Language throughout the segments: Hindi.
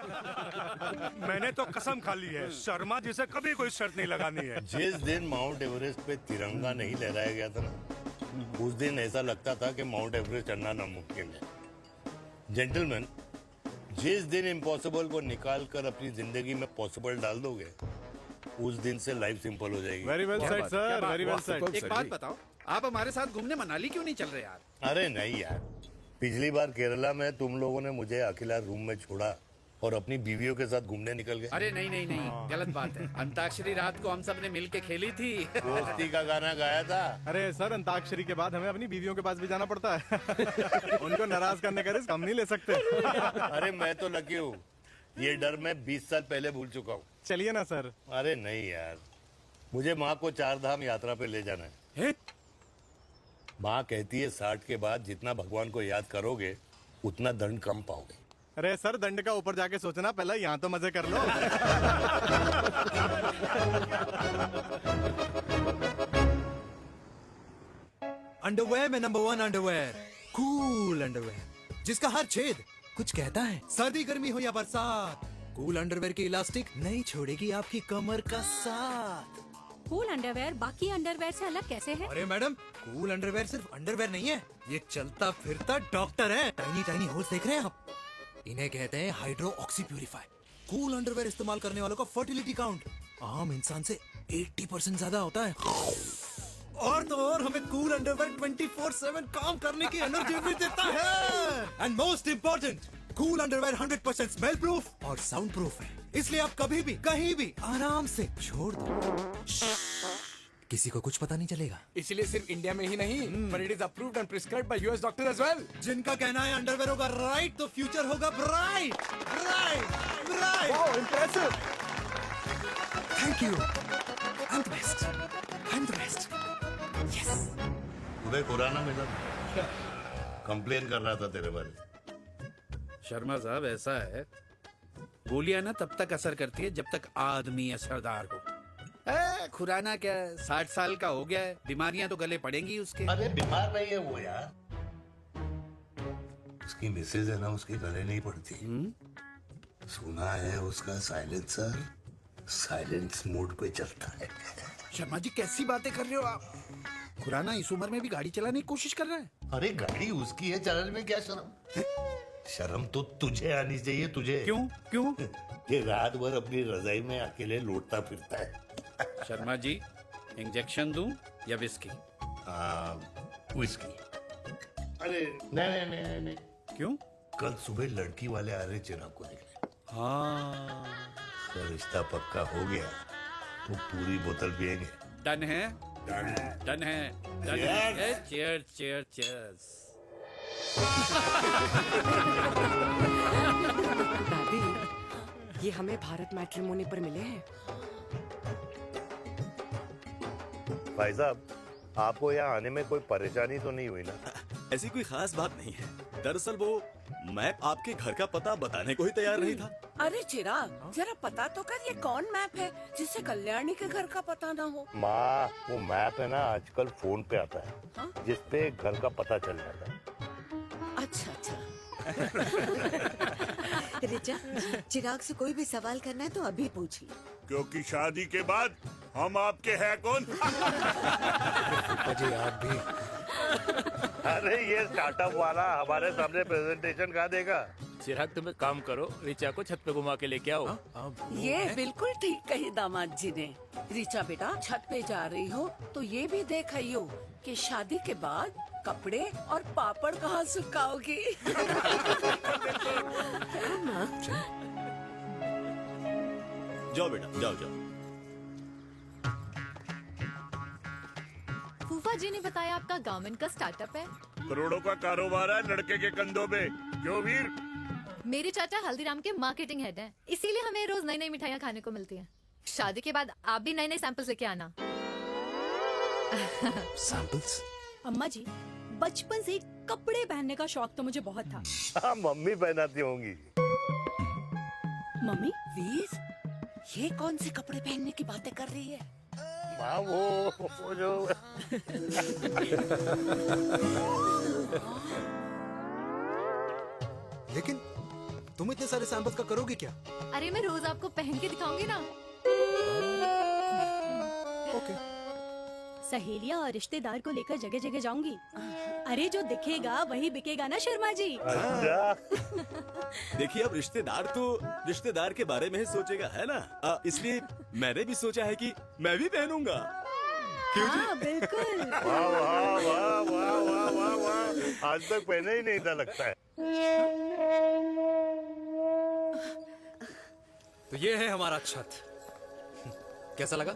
मैंने तो कसम खा ली है, शर्मा जी से कभी कोई शर्त नहीं लगानी है। जिस दिन माउंट एवरेस्ट पे तिरंगा नहीं लहराया गया था ना, उस दिन ऐसा लगता था कि माउंट एवरेस्ट चढ़ना नामुमकिन है। जेंटलमैन, जिस दिन इम्पॉसिबल को निकाल कर अपनी जिंदगी में पॉसिबल डाल दोगे, उस दिन से लाइफ सिंपल हो जाएगी। Very well said sir, very well said. एक बात बताओ, आप हमारे साथ घूमने मनाली क्यों नहीं चल रहे यार? अरे नहीं यार, पिछली बार केरला में तुम लोगों ने मुझे अकेला रूम में छोड़ा और अपनी बीवियों के साथ घूमने निकल गए। अरे नहीं नहीं नहीं, गलत बात है। अंताक्षरी रात को हम सब ने मिल के खेली थी। दोस्ती का गाना गाया था। अरे सर, अंताक्षरी के बाद हमें अपनी बीवियों के पास भी जाना पड़ता है। उनको नाराज करने का रिस्क हम नहीं ले सकते। अरे मैं तो लकी हूँ, ये डर मैं 20 साल पहले भूल चुका हूँ। चलिए ना सर। अरे नहीं यार, मुझे माँ को 4 धाम यात्रा पे ले जाना है। माँ कहती है 60 के बाद जितना भगवान को याद करोगे उतना दंड कम पाओगे। अरे सर, दंड का ऊपर जाके सोचना, पहले यहाँ तो मजे कर लो। अंडरवेयर में नंबर 1 अंडरवेयर, कूल अंडरवेयर, जिसका हर छेद कुछ कहता है। सर्दी गर्मी हो या बरसात, कूल अंडरवेयर की इलास्टिक नहीं छोड़ेगी आपकी कमर का साथ। कूल अंडरवेयर बाकी अंडरवेयर से अलग कैसे है? अरे मैडम, कूल अंडरवेयर सिर्फ अंडरवेयर नहीं है, ये चलता फिरता डॉक्टर है। टाइनी टाइनी होल्स देख रहे हैं आप? इन्हें कहते हैं hydro oxy purifier. Cool underwear इस्तेमाल करने वालों का फर्टिलिटी काउंट आम इंसान से 80% ज्यादा होता है। और तो और हमें कूल अंडरवेयर 24/7 काम करने की एनर्जी भी देता है। And most important, cool underwear 100% smell proof और साउंड प्रूफ है, इसलिए आप कभी भी कहीं भी आराम से छोड़ दो, किसी को कुछ पता नहीं चलेगा। इसलिए सिर्फ इंडिया में ही नहीं, but it is approved and prescribed by US doctor as well. जिनका कहना है अंडरवेयर होगा राइट तो फ्यूचर होगा bright, bright, bright. Wow, impressive. Thank you. I'm the best. I'm the best. Yes. तुम्हें खुराना मिला, कंप्लेन कर रहा था तेरे बारे में। शर्मा साहब, ऐसा है, गोलियां ना तब तक असर करती है जब तक आदमी असरदार हो। खुराना क्या, 60 साल का हो गया है, बीमारियां तो गले पड़ेंगी उसके। अरे बीमार नहीं है वो यार, उसकी मिसेज है ना, उसके गले नहीं पड़ती। सुना है उसका साइलेंसर साइलेंस मोड पे चलता है। शर्मा जी, कैसी बातें कर रहे हो आप? खुराना इस उम्र में भी गाड़ी चलाने की कोशिश कर रहा है। अरे गाड़ी उसकी है, चलाने में क्या शर्म? शर्म तो तुझे आनी चाहिए, तुझे। क्यों क्यों? ये रात भर अपनी रजाई में अकेले लौटता फिरता है। शर्मा जी, इंजेक्शन दूं या विस्की? विस्की। अरे नहीं नहीं नहीं नहीं। क्यों? कल सुबह लड़की वाले आ रहे चिराग को देखने। हाँ, तो रिश्ता पक्का हो गया तो पूरी बोतल पिएंगे। डन है, डन है, डन है, डन है। Cheers, cheers, cheers. दादी, ये हमें भारत मैट्रिमोनी पर मिले हैं। भाई साहब, आपको यहाँ आने में कोई परेशानी तो नहीं हुई ना? ऐसी कोई खास बात नहीं है। दरअसल वो मैप आपके घर का पता बताने को ही तैयार नहीं था। अरे चिराग, जरा पता तो कर, ये कौन मैप है जिससे कल्याणी के घर का पता ना हो? माँ, वो मैप है ना, आजकल फोन पे आता है। हाँ? जिसपे घर का पता चल जाता है। अच्छा अच्छा। रिचा, चिराग से कोई भी सवाल करना है तो अभी पूछिए, क्योंकि शादी के बाद हम आपके हैं कौन? जी आप भी। अरे ये स्टार्टअप वाला हमारे सामने प्रेजेंटेशन कहाँ देगा? चिराग, तुम एक काम करो, रिचा को छत पे घुमा के लेके आओ। ये बिल्कुल ठीक कही दामाद जी ने। रिचा बेटा, छत पे जा रही हो तो ये भी देख आइयो कि शादी के बाद कपड़े और पापड़ कहाँ सुखाओगी। जाओ बेटा, जाओ जाओ। फूफा जी ने बताया आपका गारमेंट का स्टार्टअप है। करोड़ों का कारोबार है लड़के के कंधों पे। क्यों वीर? मेरे चाचा हल्दीराम के मार्केटिंग हेड हैं, इसीलिए हमें रोज नई नई मिठाइयाँ खाने को मिलती हैं। शादी के बाद आप भी नए नए सैंपल्स लेके आना। सैंपल्स? अम्मा जी, बचपन से कपड़े पहनने का शौक तो मुझे बहुत था। हाँ, मम्मी पहनाती होंगी। मम्मी? वीर, ये कौन से कपड़े पहनने की बातें कर रही है? माँ, वो जो लेकिन तुम इतने सारे सैंपल्स का करोगे क्या? अरे मैं रोज आपको पहन के दिखाऊंगी ना। ओके। सहेलियां और रिश्तेदार को लेकर जगह जगह जाऊंगी। अरे जो दिखेगा वही बिकेगा ना शर्मा जी। देखिए अब रिश्तेदार के बारे में ही सोचेगा, है ना? इसलिए मैंने भी सोचा है कि मैं भी पहनूंगा। हाँ बिल्कुल। वाह वाह वाह वाह वाह वाह वाह, आज तक पहने ही नहीं था लगता है। तो ये है हमारा छत। कैसा लगा?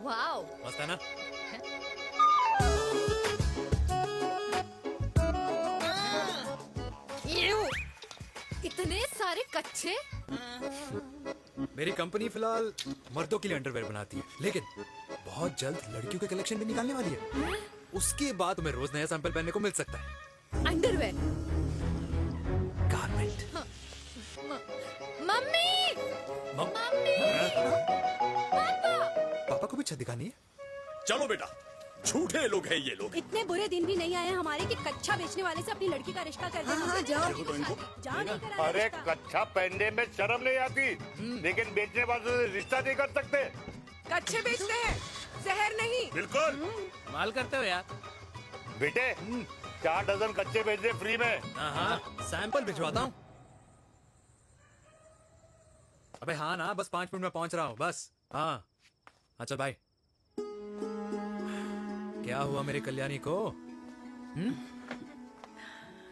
वाओ, मस्त है ना? इतने सारे कच्चे। मेरी कंपनी फिलहाल मर्दों के लिए अंडरवेयर बनाती है, लेकिन बहुत जल्द लड़कियों के कलेक्शन भी निकालने वाली है। उसके बाद तुम्हें रोज नया सैंपल पहनने को मिल सकता है। अंडरवेयर। गारमेंट। मम्मी, मम्मी, पापा को भी छत दिखानी है। चलो बेटा, झूठे लोग हैं ये लोग। इतने बुरे दिन भी नहीं आए हमारे कि कच्चा बेचने वाले से अपनी लड़की का रिश्ता कर देना। हाँ, जाओ। जाओ नहीं करा अरे रिश्ता। कच्चा पहनने में शर्म नहीं आती, लेकिन बेचने वालों से रिश्ता नहीं कर सकते। कच्चे बेचते हैं, जहर नहीं। बिल्कुल। माल करते हो यार। बेटे 4 डजन कच्चे बेच दे फ्री में। हाँ, सैंपल भिजवाता हूँ। अबे हाँ ना, बस 5 मिनट में पहुंच रहा हूँ बस। हाँ, अच्छा भाई। क्या हुआ मेरे कल्याणी को?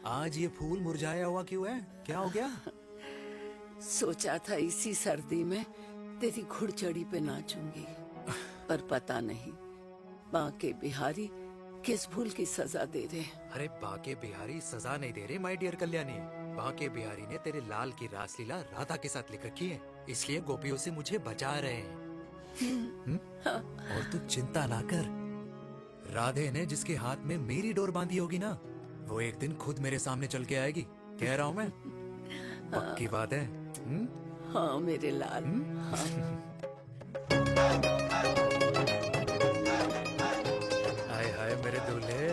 आज ये फूल मुरझाया हुआ क्यों है? क्या हो गया? सोचा था इसी सर्दी में तेरी घुड़चड़ी पे नाचूंगी, पर पता नहीं बांके बिहारी किस भूल की सजा दे रहे। अरे बांके बिहारी सजा नहीं दे रहे माय डियर कल्याणी। बांके बिहारी ने तेरे लाल की रासलीला राधा के साथ लिख रखी है, इसलिए गोपियों से मुझे बचा रहे हैं। और तू चिंता ना कर, राधे ने जिसके हाथ में मेरी डोर बांधी होगी ना, वो एक दिन खुद मेरे सामने चल के आएगी। कह रहा हूँ मैं, पक्की बात है। हाँ मेरे लाल। हाय हाय मेरे दूल्हे,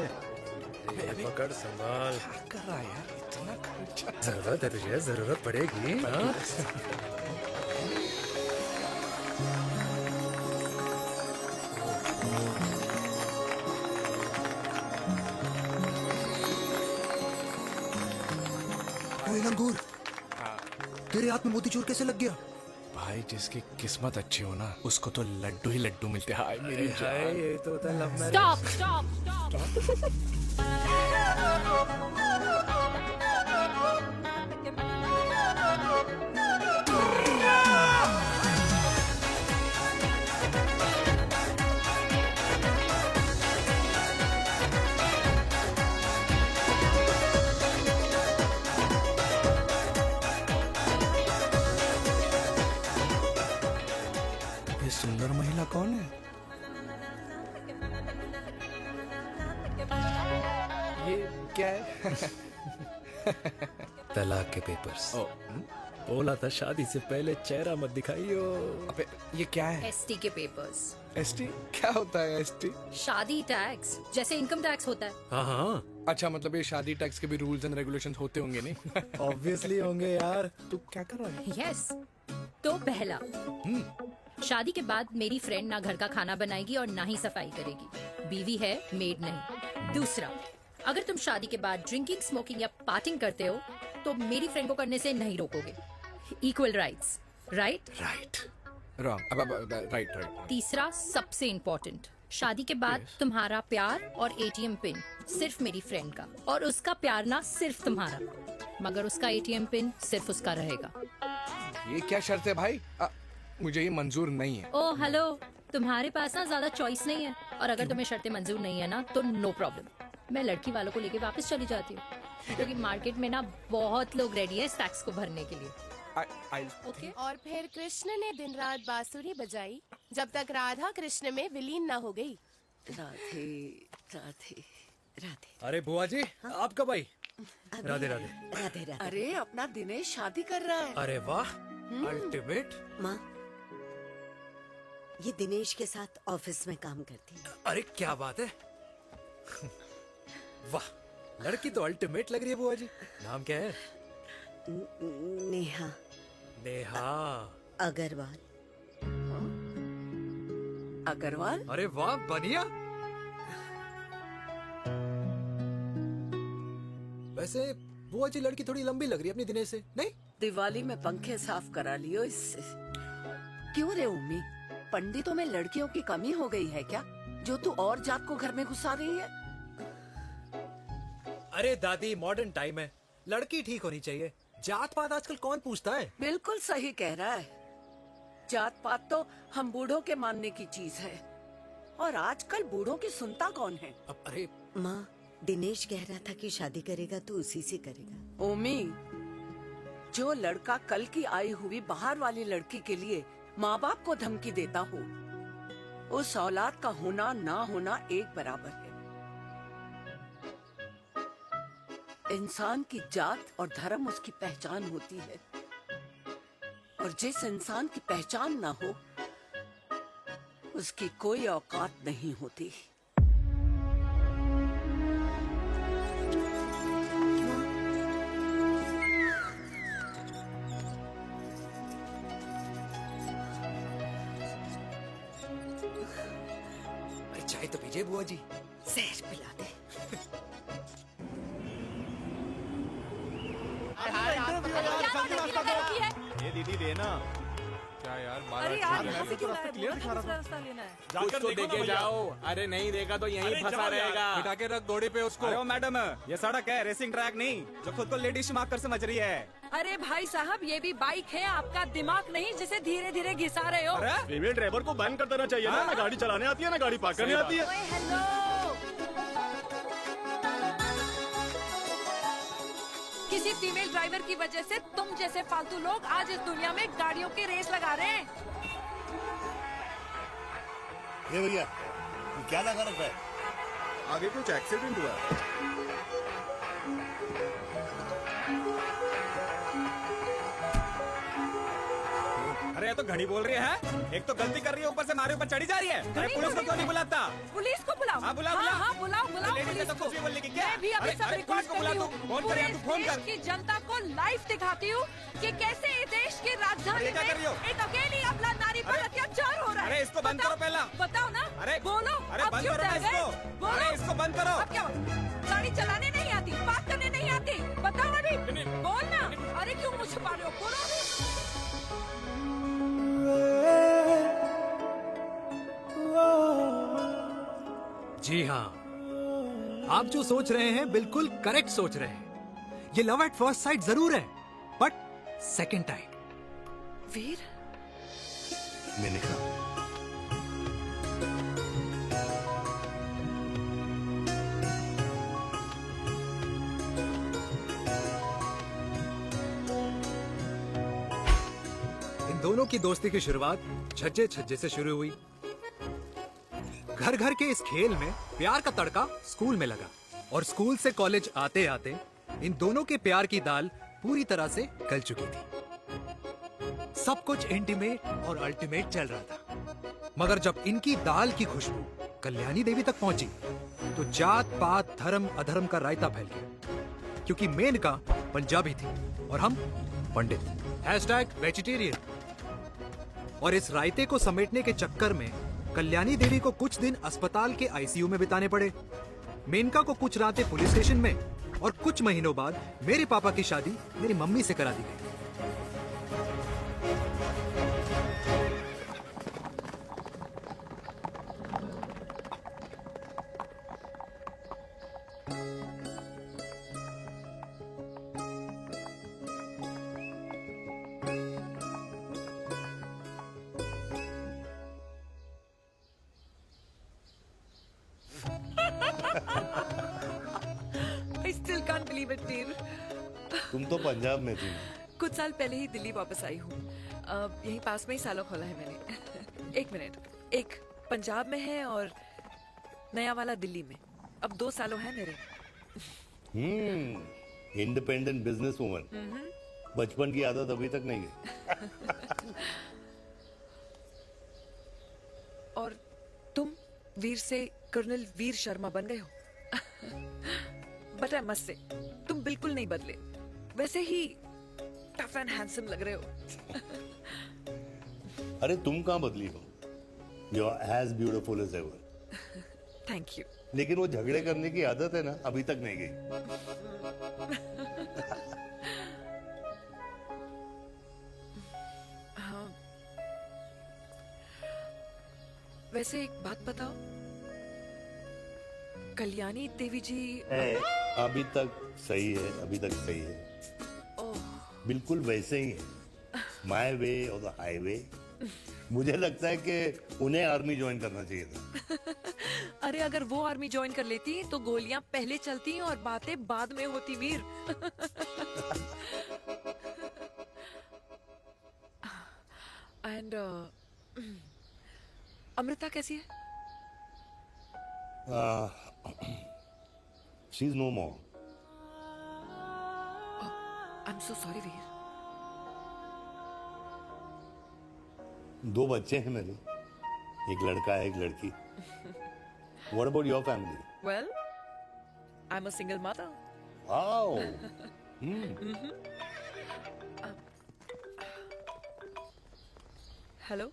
पकड़ संभाल। क्या कर रहा है यार, इतना खर्चा। जरूरत है तुझे, जरूरत पड़ेगी। हाँ? अंगूर, तेरे हाथ में मोतीचूर कैसे लग गया? भाई जिसकी किस्मत अच्छी हो ना, उसको तो लड्डू ही लड्डू मिलते हैं। हाय मेरी जान। ये तो होता है love marriage. Stop stop stop. ये सुंदर महिला कौन है? ये क्या है? तलाक के पेपर्स। बोला था शादी से पहले चेहरा मत दिखाइयो। अबे ये क्या है? एसटी के पेपर्स। एसटी क्या होता है? एसटी शादी टैक्स, जैसे इनकम टैक्स होता है। हाँ हाँ, अच्छा, मतलब ये शादी टैक्स के भी रूल्स एंड रेगुलेशंस होते होंगे नहीं? ऑब्वियसली होंगे यार। तू क्या कर रहा है? यस। तो पहला, शादी के बाद मेरी फ्रेंड ना घर का खाना बनाएगी और ना ही सफाई करेगी, बीवी है, मेड नहीं। दूसरा, अगर तुम शादी के बाद ड्रिंकिंग, स्मोकिंग या पार्टिंग करते हो तो मेरी फ्रेंड को करने से नहीं रोकोगे। Equal rights, right? Right. Wrong. अब राइट राइट। तीसरा, सबसे इम्पोर्टेंट, शादी के बाद तुम्हारा प्यार और एटीएम पिन सिर्फ मेरी फ्रेंड का, और उसका प्यार ना सिर्फ तुम्हारा, मगर उसका एटीएम पिन सिर्फ उसका रहेगा। ये क्या शर्त है भाई? मुझे ये मंजूर नहीं है। ओ हेलो, तुम्हारे पास ना ज्यादा चॉइस नहीं है, और अगर तुम्हें शर्तें मंजूर नहीं है ना तो नो प्रॉब्लम, मैं लड़की वालों को लेके वापस चली जाती हूँ, क्योंकि मार्केट में ना बहुत लोग रेडी है इस टैक्स को भरने के लिए। ओके। और फिर कृष्ण ने दिन रात बांसुरी बजाई जब तक राधा कृष्ण में विलीन न हो गई। राधे राधे राधे। अरे बुआ जी, आप कब आई? राधे राधे। राधे राधे। अरे अपना दिनेश शादी कर रहा है। अरे वाह, अल्टीमेट। माँ, ये दिनेश के साथ ऑफिस में काम करती है। अरे क्या बात है। वाह, लड़की तो अल्टीमेट लग रही है बुआ जी। नाम क्या है? नेहा नेहा अग्रवाल। अग्रवाल? अरे वाह, बढ़िया। वैसे बुआ जी लड़की थोड़ी लंबी लग रही है अपनी दिनेश से, नहीं? दिवाली में पंखे साफ करा लियो इससे। क्यों रे उम्मी, पंडितों में लड़कियों की कमी हो गई है क्या, जो तू और जात को घर में घुसा रही है? अरे दादी, मॉडर्न टाइम है, लड़की ठीक होनी चाहिए। जात पात आजकल कौन पूछता है? बिल्कुल सही कह रहा है। जात पात तो हम बूढ़ों के मानने की चीज है, और आजकल बूढ़ों की सुनता कौन है? अब अरे माँ, दिनेश कह रहा था कि शादी करेगा तो उसी से करेगा। ओमी, जो लड़का कल की आई हुई बाहर वाली लड़की के लिए माँ बाप को धमकी देता हो, उस औलाद का होना ना होना एक बराबर है। इंसान की जात और धर्म उसकी पहचान होती है, और जिस इंसान की पहचान ना हो उसकी कोई औकात नहीं होती। अरे चाय तो पीजिए बुआ जी। जहर पिला दे। ये दीदी देना। क्या यार, अरे यार, यहाँ से क्यों लाया? क्लियर दिखा रहा था। रास्ता लेना है। कुछ तो देके जाओ। अरे नहीं देगा तो यहीं फंसा रहेगा। बिठा के रख घोड़े पे उसको। अरे मैडम, ये सड़क है, रेसिंग ट्रैक नहीं, जो खुद को लेडी शिमाकर समझ रही है। अरे भाई साहब, ये भी बाइक है, आपका दिमाग नहीं जिसे धीरे धीरे घिसा रहे हो। फीमेल ड्राइवर को बैन कर देना चाहिए ना गाड़ी चलाने आती है ना गाड़ी पार्क करने आती है। हेलो, किसी फीमेल ड्राइवर की वजह से तुम जैसे फालतू लोग आज इस दुनिया में गाड़ियों की रेस लगा रहे हैं। ये भैया, ये क्या लगा रखा है? आगे कुछ एक्सीडेंट हुआ है। अरे ये तो घड़ी बोल रही है, एक तो गलती कर रही है, ऊपर से हमारे ऊपर चढ़ी जा रही है। अरे पुलिस को क्यों नहीं बुलाता? पुलिस को बुलाओ। हाँ बुलाओ, हाँ, बुलाओ लेडीज तो कुछ भी बोलने की क्या? मैं भी अभी सब अरे रिकॉर्ड पुलिस को बुला, कर तू रही हूँ। फोन कर यार, तू फोन कर। देश की जनता को लाइव दिखाती हूँ कि कैसे इस देश की राजधानी अरे क्या कर रही हो? में एक अकेली अबला नारी पर अत्याचार हो रहा है। अरे इसको बंद करो पहला। बताओ ना। अरे बोलो। अरे अब बंद क्यों करो ना डर गए? इसको। बोलो। अरे इसको बंद करो। अब क्या गाड़ी चलाने नहीं आती, पार्क करने नहीं आती? बताओ अभी, बोल ना। अरे क्यों मुझे छुपा रहे हो? बोलो अभी। जी हाँ, आप जो सोच रहे हैं बिल्कुल करेक्ट सोच रहे हैं। ये लव एट फर्स्ट साइट जरूर है, बट सेकंड टाइम। वीर, मैंने कहा इन दोनों की दोस्ती की शुरुआत छज्जे छज्जे से शुरू हुई। घर घर के इस खेल में प्यार का तड़का स्कूल में लगा, और स्कूल से कॉलेज आते आते इन दोनों के प्यार की दाल पूरी तरह से गल चुकी थी। सब कुछ इंटीमेट और अल्टीमेट चल रहा था, मगर जब इनकी दाल की खुशबू कल्याणी देवी तक पहुंची तो जात पात धर्म अधर्म का रायता फैल गया, क्योंकि मेनका पंजाबी थी और हम पंडित। #वेजिटेरियन। और इस रायते को समेटने के चक्कर में कल्याणी देवी को कुछ दिन अस्पताल के आईसीयू में बिताने पड़े। मेनका को कुछ रातें पुलिस स्टेशन में, और कुछ महीनों बाद मेरे पापा की शादी मेरी मम्मी से करा दी गई। I still can't believe it, वीर। तुम तो पंजाब में थी। कुछ साल पहले ही दिल्ली वापस आई हूँ। यहीं पास में ही सालों खोला है मैंने। एक मिनट, एक पंजाब में है और नया वाला दिल्ली में। अब 2 सालों है मेरे। Independent business woman. बचपन की आदत अभी तक नहीं है। और तुम वीर से कर्नल वीर शर्मा बन गए हो। बट आई मस्ट से तुम बिल्कुल नहीं बदले, वैसे ही टफ एंड हैंडसम लग रहे हो। अरे तुम कहाँ बदली हो? You are as beautiful as ever. Thank you. लेकिन वो झगड़े करने की आदत है ना, अभी तक नहीं गई। हाँ। वैसे एक बात बताओ, कल्याणी देवी जी अभी तक सही है, अभी तक सही है। बिल्कुल वैसे ही है, माय वे और द हाईवे। मुझे लगता है कि उन्हें आर्मी ज्वाइन करना चाहिए था। अरे अगर वो आर्मी ज्वाइन कर लेती तो गोलियां पहले चलती और बातें बाद में होती वीर। एंड अमृता कैसी है? She is no more. I am so sorry Veer. 2 बच्चे हैं मेरे, एक लड़का है, एक लड़की। What about your family? Well, I'm a single mother. Wow. Hello.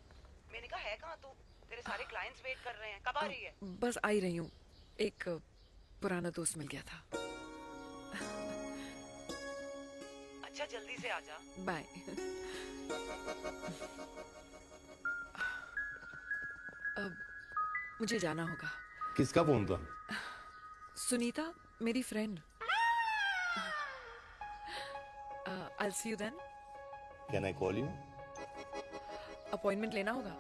मैंने कहा है कहाँ तू? तेरे सारे क्लाइंट्स वेट कर रहे हैं, कब आ रही है? बस आ ही रही हूँ, एक पुराना दोस्त मिल गया था। अच्छा जल्दी से आ जा। बाय। अब मुझे जाना होगा। किसका फोन था? सुनीता, मेरी friend. I'll see you then. Can I call you? Appointment लेना होगा।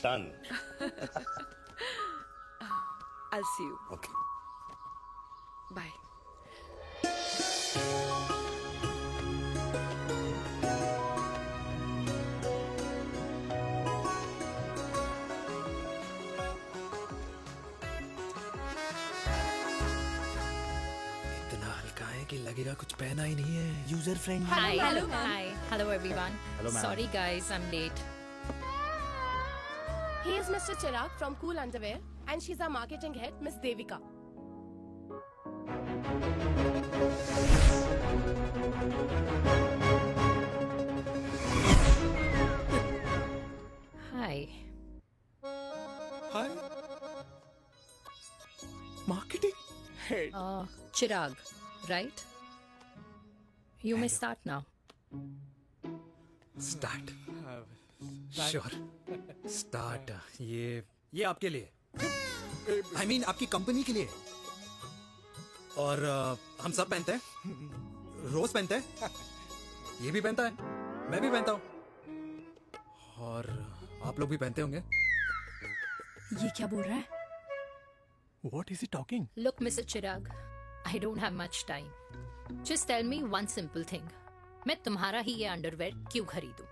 Done. I'll see you. Okay. Bye. कि लगेगा कुछ पहना ही नहीं है। User friendly. Hi, hello everyone. Hello, ma'am. Sorry guys, I'm late. He is Mr. Chirag from Cool Underwear and she's our marketing head, Miss Devika. Hi. Hi. Marketing head. Chirag, right? You may start now. Start. Sure. Start. ये आपके लिए, I mean आपकी कंपनी के लिए। और हम सब पहनते हैं, रोज पहनते हैं, ये भी पहनता है, मैं भी पहनता हूँ, और आप लोग भी पहनते होंगे। ये क्या बोल रहा है? What is he talking? Look, Mr. Chirag, I don't have much time. Just tell me one simple thing. मैं तुम्हारा ही ये अंडरवेयर क्यों खरीदूं?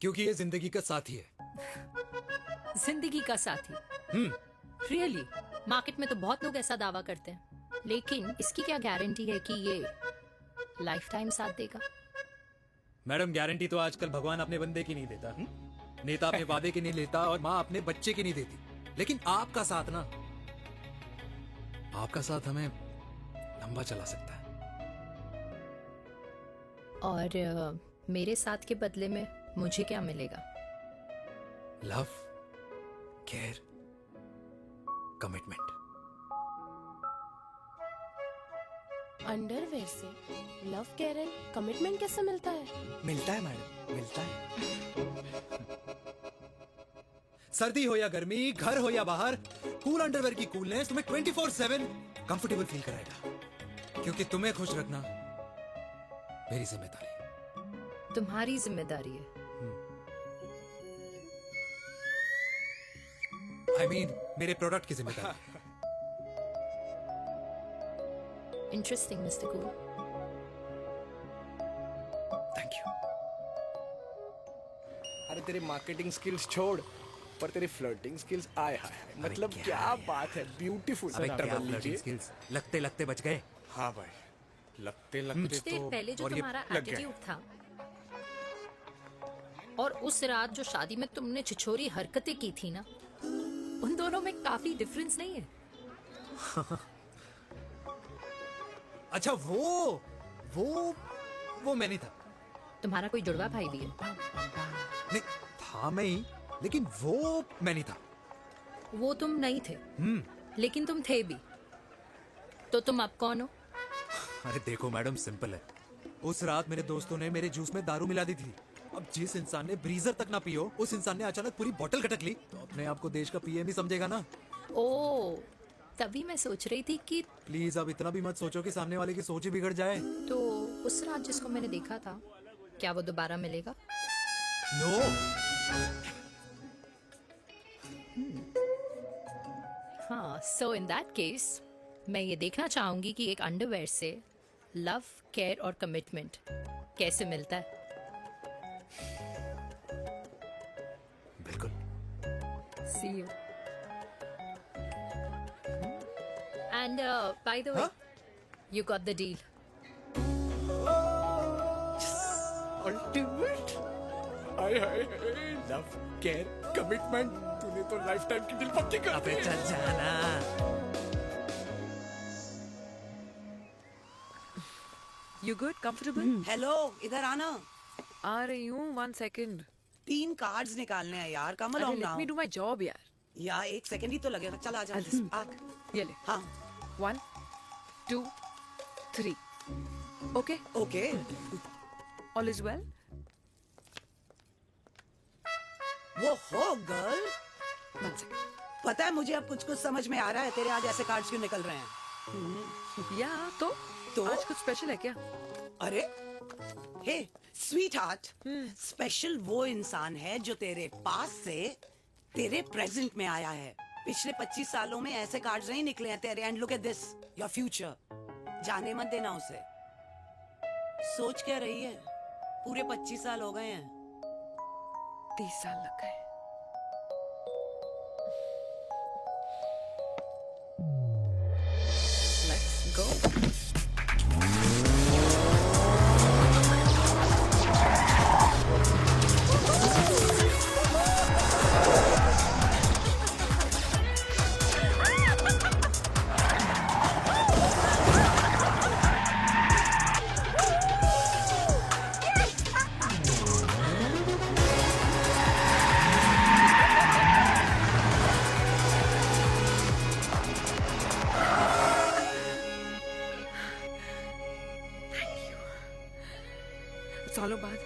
क्योंकि ये जिंदगी का साथी है। जिंदगी का साथी? Really? मार्केट में तो बहुत लोग ऐसा दावा करते हैं, लेकिन इसकी क्या गारंटी है कि ये लाइफ टाइम साथ देगा? मैडम, गारंटी तो आजकल भगवान अपने बंदे की नहीं देता, नेता अपने वादे की नहीं लेता, और माँ अपने बच्चे की नहीं देती, लेकिन आपका साथ ना, आपका साथ हमें लंबा चला सकता है। और मेरे साथ के बदले में मुझे क्या मिलेगा? Love, care, commitment. अंडरवेयर से लव, केयर एंड कमिटमेंट कैसे मिलता है? मिलता है मैडम, मिलता है। सर्दी हो या गर्मी, घर हो या बाहर, कूल अंडरवेयर की कूलनेस तुम्हें 24/7 कंफर्टेबल फील कराएगा, क्योंकि तुम्हें खुश रखना मेरी जिम्मेदारी है। तुम्हारी जिम्मेदारी है? I mean, मेरे प्रोडक्ट की जिम्मेदारी है। Interesting, Mr. Cool. Thank you. अरे तेरे मार्केटिंग स्किल्स छोड़, पर तेरी फ्लर्टिंग स्किल्स आए हाय, मतलब क्या बात है, ब्यूटीफुल। स्किल्स लगते लगते बच गए। हाँ भाई, लगते लगते कुछ देर पहले जो और ये तुम्हारा लग गए। एटीट्यूड था, और उस रात जो शादी में तुमने छिछोरी हरकतें की थी ना, उन दोनों में काफी डिफरेंस नहीं है? अच्छा वो मैं नहीं था। तुम्हारा कोई जुड़वा भाई भी है? नहीं था मैं ही, लेकिन वो मैं नहीं था। वो तुम नहीं थे, लेकिन तुम थे भी। तो तुम अब कौन हो? अरे देखो मैडम, सिंपल है। उस रात मेरे दोस्तों ने मेरे जूस में दारू मिला दी थी। अब जिस इंसान ने ब्रीजर तक ना पियो, उस इंसान ने अचानक पूरी बोतल खटक ली, तो अपने आप को देश का पीएम ही समझेगा ना। ओ, तभी मैं सोच रही थी कि प्लीज अब इतना भी मत सोचो कि सामने वाले की सोच ही बिगड़ जाए। तो उस रात जिसको मैंने देखा था, क्या वो दोबारा मिलेगा? नो। हाँ, सो इन दैट केस मैं ये देखना चाहूंगी कि एक अंडरवेयर से लव, केयर और कमिटमेंट कैसे मिलता है। बिल्कुल। See you. And by the way, you got the deal. Ultimate. Hi hi love, care, commitment, तूने तो लाइफ टाइम की दिल पक्की कर दी। अबे चल जाना। You good? Comfortable? हेलो, इधर आना। आ रही हूँ, 1 second. 3 कार्ड्स निकालने हैं यार, कम अरे, along let now। me do my job यार। यार 1 सेकंड ही तो लगेगा, चल आ जा। आ। ये ले। हाँ। 1, 2, 3. Okay? Okay. All is well? वो हो गर्ल। 1 second. पता है मुझे अब कुछ कुछ समझ में आ रहा है, तेरे आज ऐसे कार्ड्स क्यों निकल रहे हैं। या तो आज कुछ स्पेशल है क्या? अरे हे स्वीट हार्ट, स्पेशल वो इंसान है जो तेरे पास से तेरे प्रेजेंट में आया है। पिछले 25 सालों में ऐसे कार्ड्स नहीं निकले हैं तेरे। And look at this, your future. जाने मत देना उसे। सोच क्या रही है, पूरे 25 साल हो गए हैं। 30 साल लग गए। Let's go. सालों बाद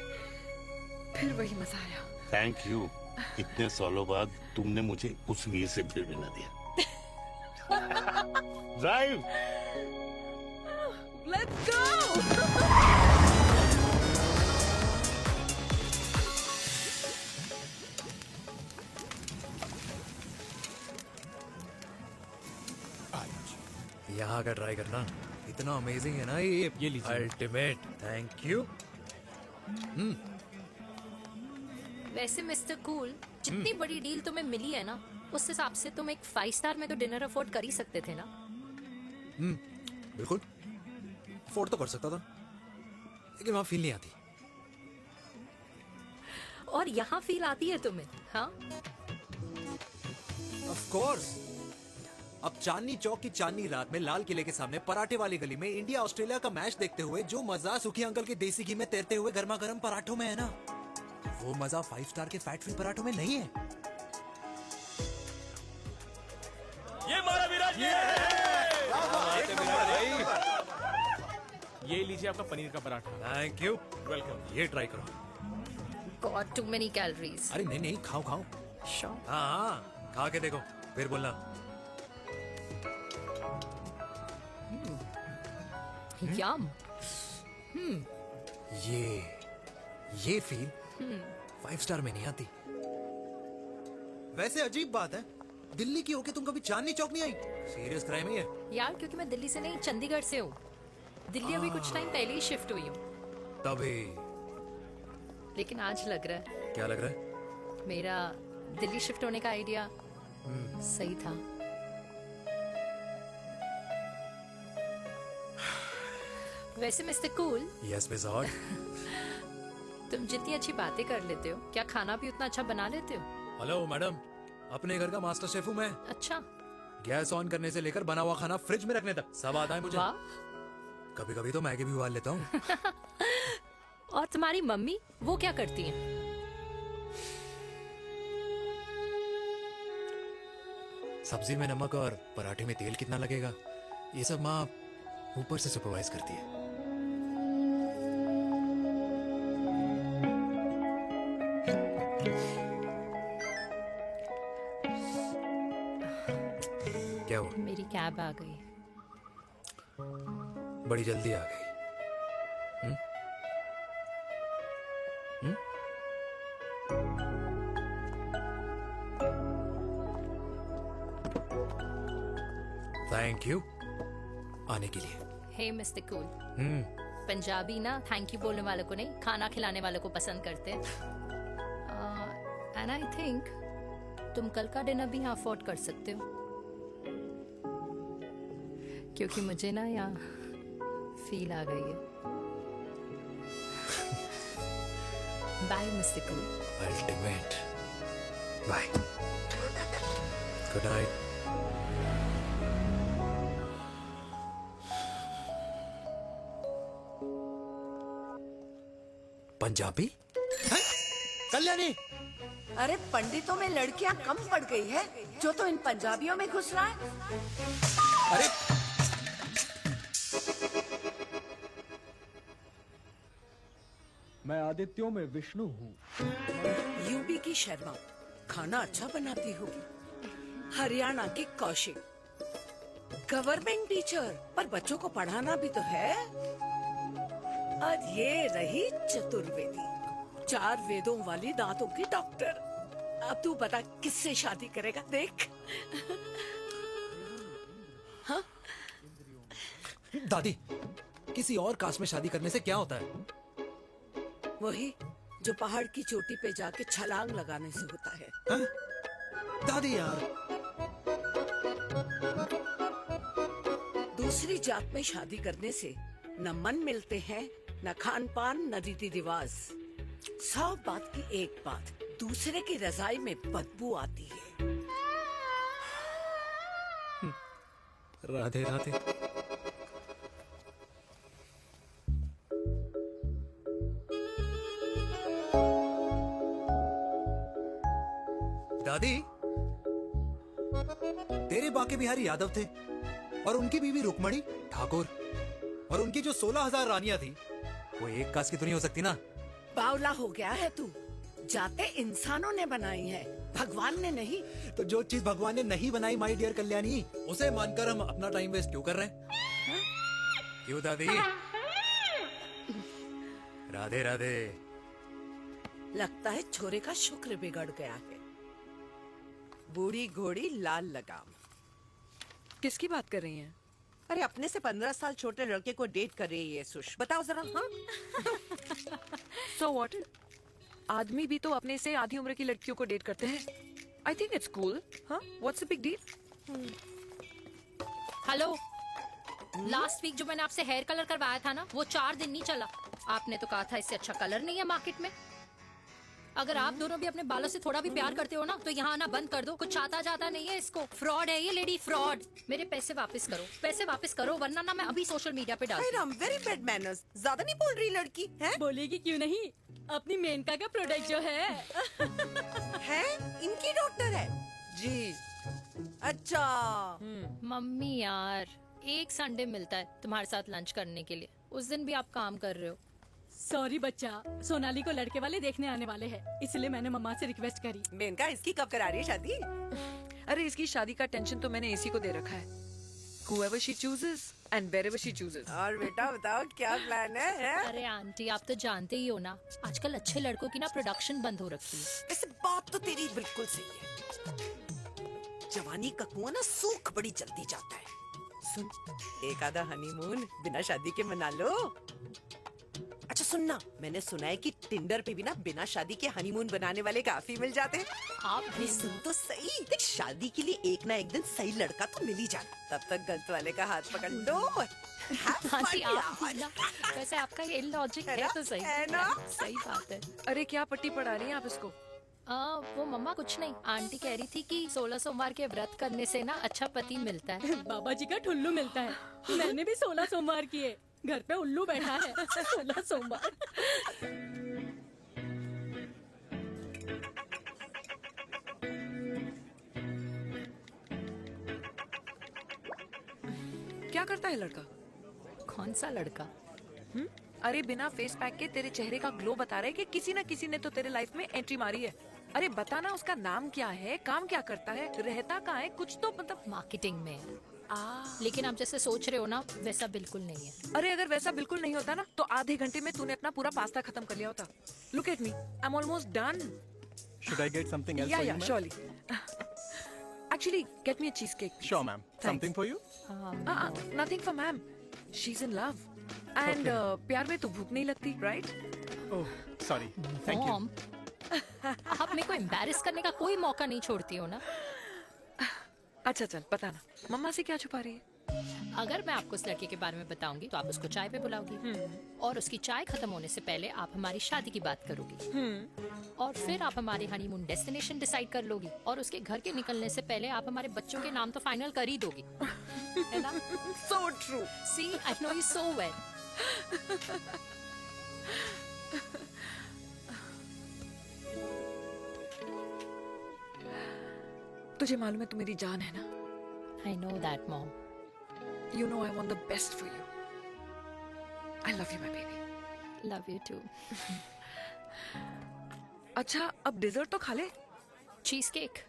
फिर वही मजा आया। Thank you. इतने सालों बाद तुमने मुझे उस वीर से फिर मिला दिया। ड्राइव। Let's go! यहाँ का ट्राई करना, इतना अमेजिंग है ना ये लीजिए। अल्टीमेट। Thank you. वैसे मिस्टर कूल, जितनी बड़ी डील तुम्हें मिली है ना, उस हिसाब से तुम एक 5 स्टार में तो डिनर अफोर्ड कर ही सकते थे ना। बिल्कुल अफोर्ड तो कर सकता था, लेकिन वहां फील नहीं आती। और यहाँ फील आती है तुम्हें? हाँ, ऑफ कोर्स। अब चांदनी चौक की चांदनी रात में लाल किले के सामने पराठे वाली गली में इंडिया ऑस्ट्रेलिया का मैच देखते हुए जो मजा सुखी अंकल के देसी घी में तैरते हुए गर्मा गर्म पराठों में है ना, वो मजा 5 स्टार के फैट फ्री पराठों में नहीं है। ये मारा विराज। ये लीजिए आपका पनीर का पराठा। Thank you. वेलकम। ये ट्राई करो। God, too many calories. अरे नहीं नहीं, खाओ खाओ। श्योर। हाँ, खा के देखो फिर बोलना। यम। ये फील 5 स्टार में नहीं आती। वैसे अजीब बात है, दिल्ली की होके तुम कभी चांदनी चौक नहीं आई? सीरियस क्राइम ही है यार, क्योंकि मैं दिल्ली से नहीं, चंडीगढ़ से हूँ। दिल्ली अभी कुछ टाइम पहले ही शिफ्ट हुई हूँ। तभी। लेकिन आज लग रहा है, क्या लग रहा है? मेरा दिल्ली शिफ्ट होने का आइडिया सही था। वैसे mister cool, yes miss hot. तुम जितनी अच्छी बातें कर लेते हो, क्या खाना भी उतना अच्छा बना लेते हो? हेलो मैडम, अपने घर का मास्टर शेफ हूँ मैं। अच्छा। गैस ऑन करने से लेकर बना हुआ खाना फ्रिज में रखने तक सब आता है मुझे। कभी कभी तो मैगी भी उबाल लेता हूँ। और तुम्हारी मम्मी, वो क्या करती हैं? सब्जी में नमक और पराठे में तेल कितना लगेगा, ये सब माँ ऊपर से सुपरवाइज करती है। क्या हुआ? मेरी कैब आ गई। बड़ी जल्दी आ गई। थैंक यू आने के लिए। हे मिस्टर कूल, पंजाबी ना थैंक यू बोलने वालों को नहीं, खाना खिलाने वालों को पसंद करते हैं। एंड आई थिंक तुम कल का डिनर भी यहाँ अफोर्ड कर सकते हो, क्योंकि मुझे ना यहाँ फील आ गई है। Bye mister cool. Ultimate. Bye. Good night. Punjabi? Kalyani, अरे पंडितों में लड़कियां कम पड़ गई है जो तो इन पंजाबियों में घुस रहा है। अरे मैं आदित्यों में विष्णु हूँ। यूपी की शर्मा खाना अच्छा बनाती होगी, हरियाणा की कौशिक गवर्नमेंट टीचर, पर बच्चों को पढ़ाना भी तो है। और ये रही चतुर्वेदी, 4 वेदों वाली दांतों की डॉक्टर। अब तू बता किससे शादी करेगा? देख। हाँ? दादी, किसी और कास्ट में शादी करने से क्या होता है? वही जो पहाड़ की चोटी पे जाके छलांग लगाने से होता है। हा? दादी यार, दूसरी जात में शादी करने से न मन मिलते हैं, न खान पान, न रीति रिवाज। 100 बात की एक बात, दूसरे की रजाई में बदबू आती है। राधे राधे। दादी, तेरे बाके बिहारी यादव थे और उनकी बीवी रुक्मणी ठाकुर, और उनकी जो 16,000 रानियां थी वो एक कास्ट की तो नहीं हो सकती ना? बावला हो गया है तू। जाते इंसानों ने बनाई है, भगवान ने नहीं। तो जो चीज भगवान ने नहीं बनाई माय डियर कल्याणी, उसे मानकर हम अपना टाइम वेस्ट क्यों कर रहे हैं? क्यों दादी? राधे राधे। लगता है छोरे का शुक्र बिगड़ गया है। बूढ़ी घोड़ी लाल लगाम। किसकी बात कर रही हैं? अरे अपने से 15 साल छोटे लड़के को डेट कर रही है ये सुश, बताओ जरा। हाँ? So what? आदमी भी तो अपने से आधी उम्र की लड़कियों को डेट करते हैं। I think it's cool. हाँ? What's the big deal? Hello, last week जो मैंने आपसे हेयर कलर करवाया था ना, वो 4 दिन नहीं चला। आपने तो कहा था इससे अच्छा कलर नहीं है मार्केट में। अगर आप दोनों भी अपने बालों से थोड़ा भी प्यार करते हो ना, तो यहाँ आना बंद कर दो। कुछ आता जाता नहीं है इसको। फ्रॉड है ये लेडी, फ्रॉड। मेरे पैसे वापस करो, पैसे वापस करो, वरना ना मैं अभी सोशल मीडिया पे डालूंगी। Ram, very bad manners. ज्यादा नहीं बोल रही लड़की है? बोलेगी क्यों नहीं? अपनी मेनका का प्रोडक्ट जो है है इनकी डॉक्टर है जी। अच्छा। मम्मी यार, एक संडे मिलता है तुम्हारे साथ लंच करने के लिए, उस दिन भी आप काम कर रहे हो। सॉरी बच्चा, सोनाली को लड़के वाले देखने आने वाले हैं, इसलिए मैंने मम्मा से रिक्वेस्ट करी। मेनका, इसकी कब करा रही है शादी? अरे इसकी शादी का टेंशन तो मैंने इसी को दे रखा है। Whoever she chooses and wherever she chooses. और बेटा बताओ क्या प्लान है? अरे आंटी, आप तो जानते ही हो ना, आजकल अच्छे लड़कों की ना प्रोडक्शन बंद हो रखी है। वैसे बात तो तेरी बिल्कुल सही है। जवानी का कुआं ना सूख बड़ी जल्दी जाता है। सुन, एक आधा हनीमून बिना शादी के मना लो। अच्छा सुनना, मैंने सुना है कि टिंडर पे भी ना बिना शादी के हनीमून बनाने वाले काफी मिल जाते हैं। आप भी सुन तो सही, देख शादी के लिए एक ना एक दिन सही लड़का तो मिल ही जाना, तब तक गलत वाले का हाथ पकड़ लो। हाँ जी, आप भी ना, वैसे आपका ये लॉजिक है तो सही है ना? सही बात है। अरे क्या पट्टी पढ़ा रही हैं आप इसको? वो मम्मा कुछ नहीं, आंटी कह रही थी कि 16 सोमवार के व्रत करने से ना अच्छा पति मिलता है। बाबा जी का ठुल्लू मिलता है। मैंने भी 16 सोमवार किए, घर पे उल्लू बैठा है 16 सोमवार। क्या करता है लड़का? कौन सा लड़का? अरे बिना फेस पैक के तेरे चेहरे का ग्लो बता रहे कि किसी न किसी ने तो तेरे लाइफ में एंट्री मारी है। अरे बताना उसका नाम क्या है, काम क्या करता है, रहता कहाँ है, कुछ तो मतलब। मार्केटिंग में। लेकिन आप जैसे सोच रहे हो ना वैसा बिल्कुल नहीं है। अरे अगर वैसा बिल्कुल नहीं होता ना तो आधे घंटे में तूने अपना पूरा पास्ता खत्म कर लिया होता। Look at me, I am almost done. Should I get something else Yeah, for you, yeah, ma'am? surely. Actually, get me a cheesecake. Sure, ma'am. Something for you? Nothing for ma'am. She's in love. And प्यार में तो भूख नहीं लगती, right? Oh, sorry. Thank you. Mom, आप मेरे को एम्बैरेस करने का कोई मौका नहीं छोड़ती हो ना। अच्छा चल बताना, मम्मा से क्या छुपा रही है? अगर मैं आपको उस लड़के के बारे में बताऊंगी तो आप उसको चाय पे बुलाओगी और उसकी चाय खत्म होने से पहले आप हमारी शादी की बात करोगी और फिर आप हमारे हनीमून डेस्टिनेशन डिसाइड कर लोगी और उसके घर के निकलने से पहले आप हमारे बच्चों के नाम तो फाइनल कर ही दोगी, है ना? So true. See, I know you so well. तुझे मालूम है तू मेरी जान है ना? I know that, Mom. You know I want the best for you. I love you, my baby. Love you too. अच्छा अब डिजर्ट तो खा ले। Cheese cake.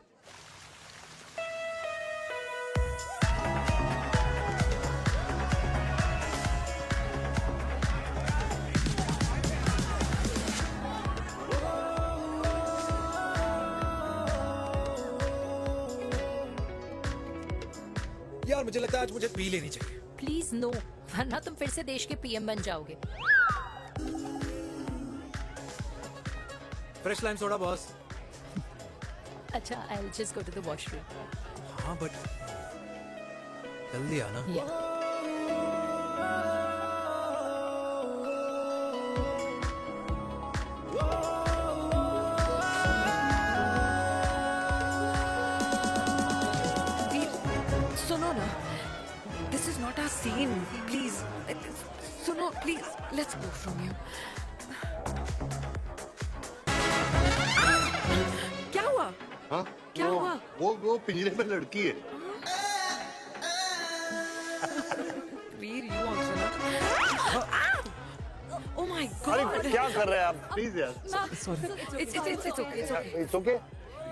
यार मुझे लगता है आज मुझे पी लेनी चाहिए। प्लीज नो, वरना तुम फिर से देश के पीएम बन जाओगे। Fresh lime soda boss. अच्छा, I'll just go to the washroom. हाँ बट जल्दी आना। सुनो ना, this is not our scene. Please, सुनो please, let's go from here. क्या हुआ? हाँ? क्या हुआ? वो पिंजरे में लड़की है। वीर, you also ना? Oh my God! अरे क्या कर रहे हैं आप? प्लीज यार। Sorry. It's okay. It's okay?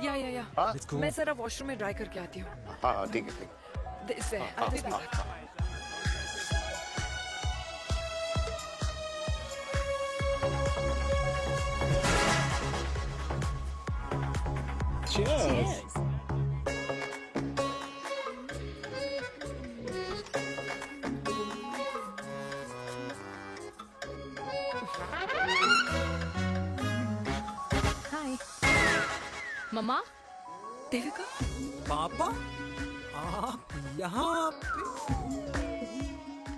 Yeah. हाँ? मैं जरा वॉशरूम में ड्राई करके आती हूँ। हाँ ठीक है। This way. I'll be back. Cheers. हाय मम्मा। देविका। पापा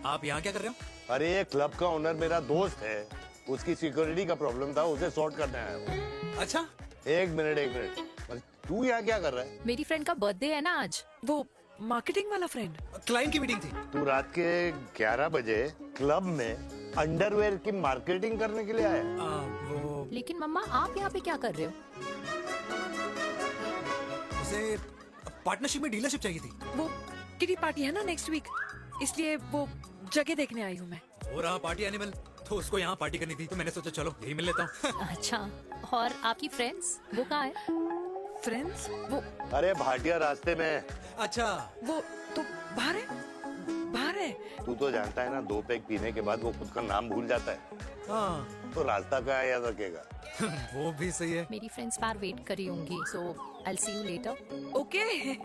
आप यहाँ क्या कर रहे हो? अरे ये क्लब का ओनर मेरा दोस्त है, उसकी सिक्योरिटी का प्रॉब्लम था, उसे सॉर्ट करने आया हूँ। अच्छा एक मिनट तू यहाँ क्या कर रहा है? मेरी फ्रेंड का बर्थडे है ना आज। वो मार्केटिंग वाला फ्रेंड। क्लाइंट की मीटिंग थी। तू रात के 11 बजे क्लब में अंडरवेयर की मार्केटिंग करने के लिए आया? लेकिन मम्मा आप यहाँ पे क्या कर रहे हो? उसे पार्टनरशिप में डीलरशिप चाहिए थी। वो किटी पार्टी है ना नेक्स्ट वीक, इसलिए वो जगह देखने आई हूँ मैं। हो रहा पार्टी एनिमल, तो उसको यहाँ पार्टी करनी थी, तो मैंने सोचा चलो यही मिल लेता हूँ। अच्छा, और आपकी फ्रेंड्स वो कहाँ है? फ्रेंड्स वो अरे भाटिया रास्ते में। अच्छा वो तो बाहर है। तू तो जानता है ना, 2 पैक पीने के बाद वो खुद का नाम भूल जाता है। हाँ तो रास्ता क्या याद रखेगा? वो भी सही है। मेरी फ्रेंड्स बाहर वेट कर रही होंगी, so I'll see you later. Okay.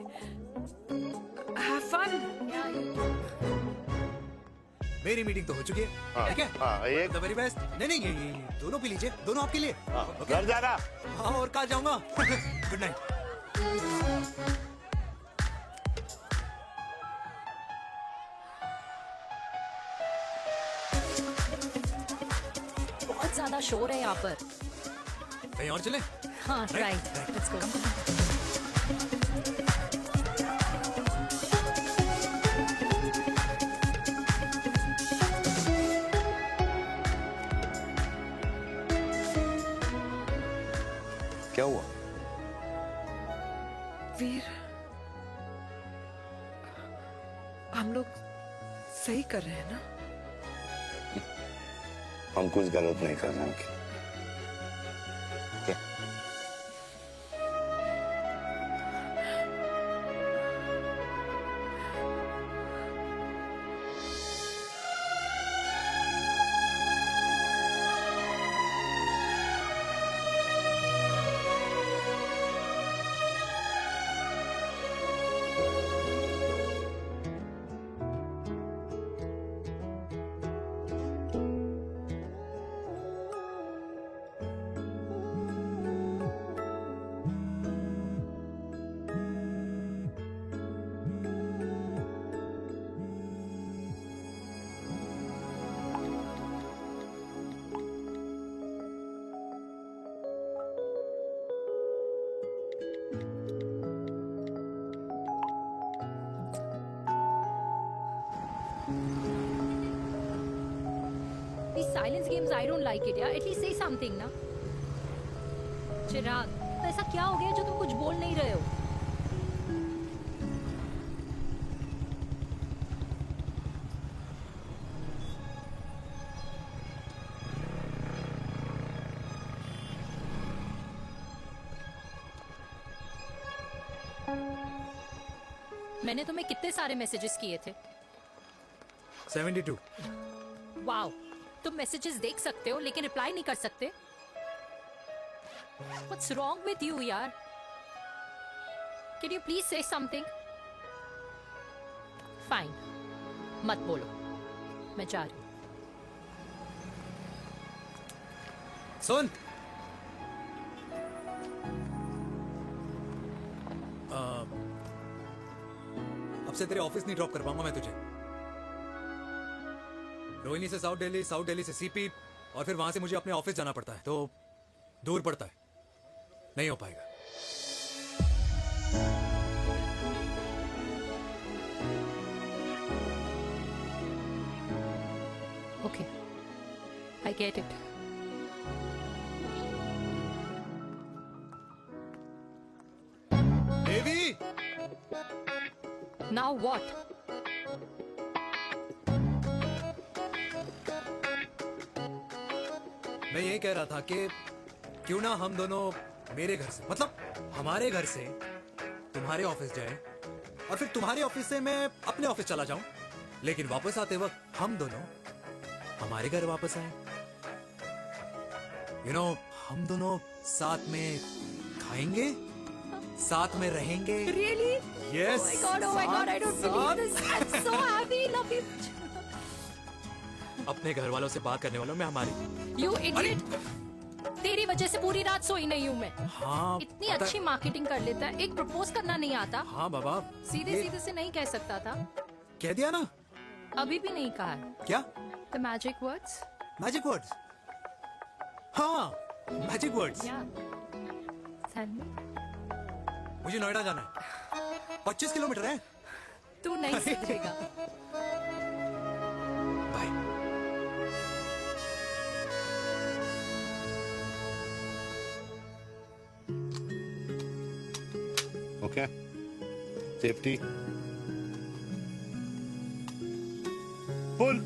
Have fun. मेरी मीटिंग तो हो चुकी है, ठीक है? एक द वेरी बेस्ट। नहीं नहीं, ये दोनों पी लीजिए, दोनों आपके लिए। घर जा रहा। हाँ, और कहाँ जाऊंगा? Good night. बहुत ज्यादा शोर है यहाँ पर। कहीं और चलें? हाँ, राइट, लेट्स गो। क्या हुआ? वीर, हम लोग सही कर रहे हैं ना? हम कुछ गलत नहीं कर रहे हैं। क्या? These silence games, I don't like it, यार. At least say something, ना. चिराग, तो ऐसा क्या हो गया जो तुम कुछ बोल नहीं रहे हो? मैंने तुम्हें कितने सारे मैसेजेस किए थे? 72। वाओ, तुम मैसेजेस देख सकते हो लेकिन रिप्लाई नहीं कर सकते? What's wrong with you, यार? Can you please say something? Fine, मत बोलो, मैं जा रही हूँ। सुन, अब से तेरे ऑफिस नहीं ड्रॉप कर पाऊंगा मैं तुझे। रोहिणी से साउथ दिल्ली से सीपी, और फिर वहां से मुझे अपने ऑफिस जाना पड़ता है, तो दूर पड़ता है, नहीं हो पाएगा। Okay, I get it. Devi! Now what? मैं ये कह रहा था कि क्यों ना हम दोनों मेरे घर से, मतलब हमारे घर से तुम्हारे ऑफिस जाए, और फिर तुम्हारे ऑफिस से मैं अपने ऑफिस चला जाऊं, लेकिन वापस आते वक्त हम दोनों हमारे घर वापस आए। यू नो, हम दोनों साथ में खाएंगे, साथ में रहेंगे। Really? Yes. Oh my God, I don't believe this. I'm so happy, love you. अपने घर वालों से बात करने वालों में हमारी। You idiot. तेरी वजह से पूरी रात सोई नहीं हूँ मैं। हाँ, इतनी अच्छी मार्केटिंग कर लेता है, एक प्रपोज करना नहीं आता। हाँ बाबा, सीधे से नहीं कह सकता था। कह दिया ना। अभी भी नहीं कहा है। क्या? The magic words. Magic words? हाँ, मैजिक वर्ड्स। Tell me. मुझे नोएडा जाना है, 25 किलोमीटर है। तू नहीं समझेगा। Okay. Safety. Pull.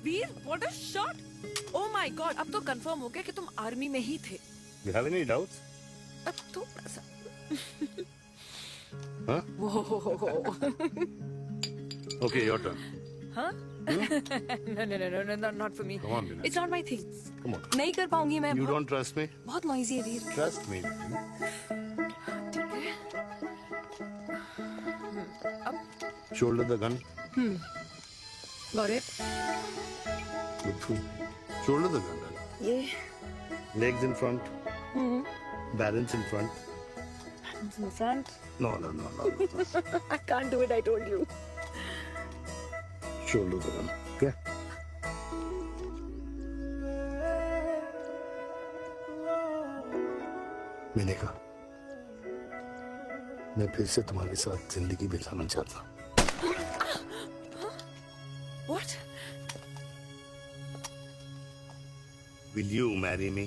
Veer, what a shot! Oh my God, अब तो कंफर्म हो गया कि तुम आर्मी में ही थे। You have any doubts? अब थोड़ा सा। Huh? Whoa. Okay, your turn. हाँ? No, not for me. Come on, Vinay. It's not my thing. Come on. नहीं कर पाऊंगी मैं। You don't trust me? बहुत noisy है वीर। Trust me. ठीक है। Shoulder the gun. Got it? Shoulder the gun. Yeah. Legs in front. Balance in front. In front. No. I can't do it, I told you. Shoulder the gun. Okay. मैंने कहा मैं फिर से तुम्हारे साथ जिंदगी बिताना चाहता हूँ। What? Will you marry me?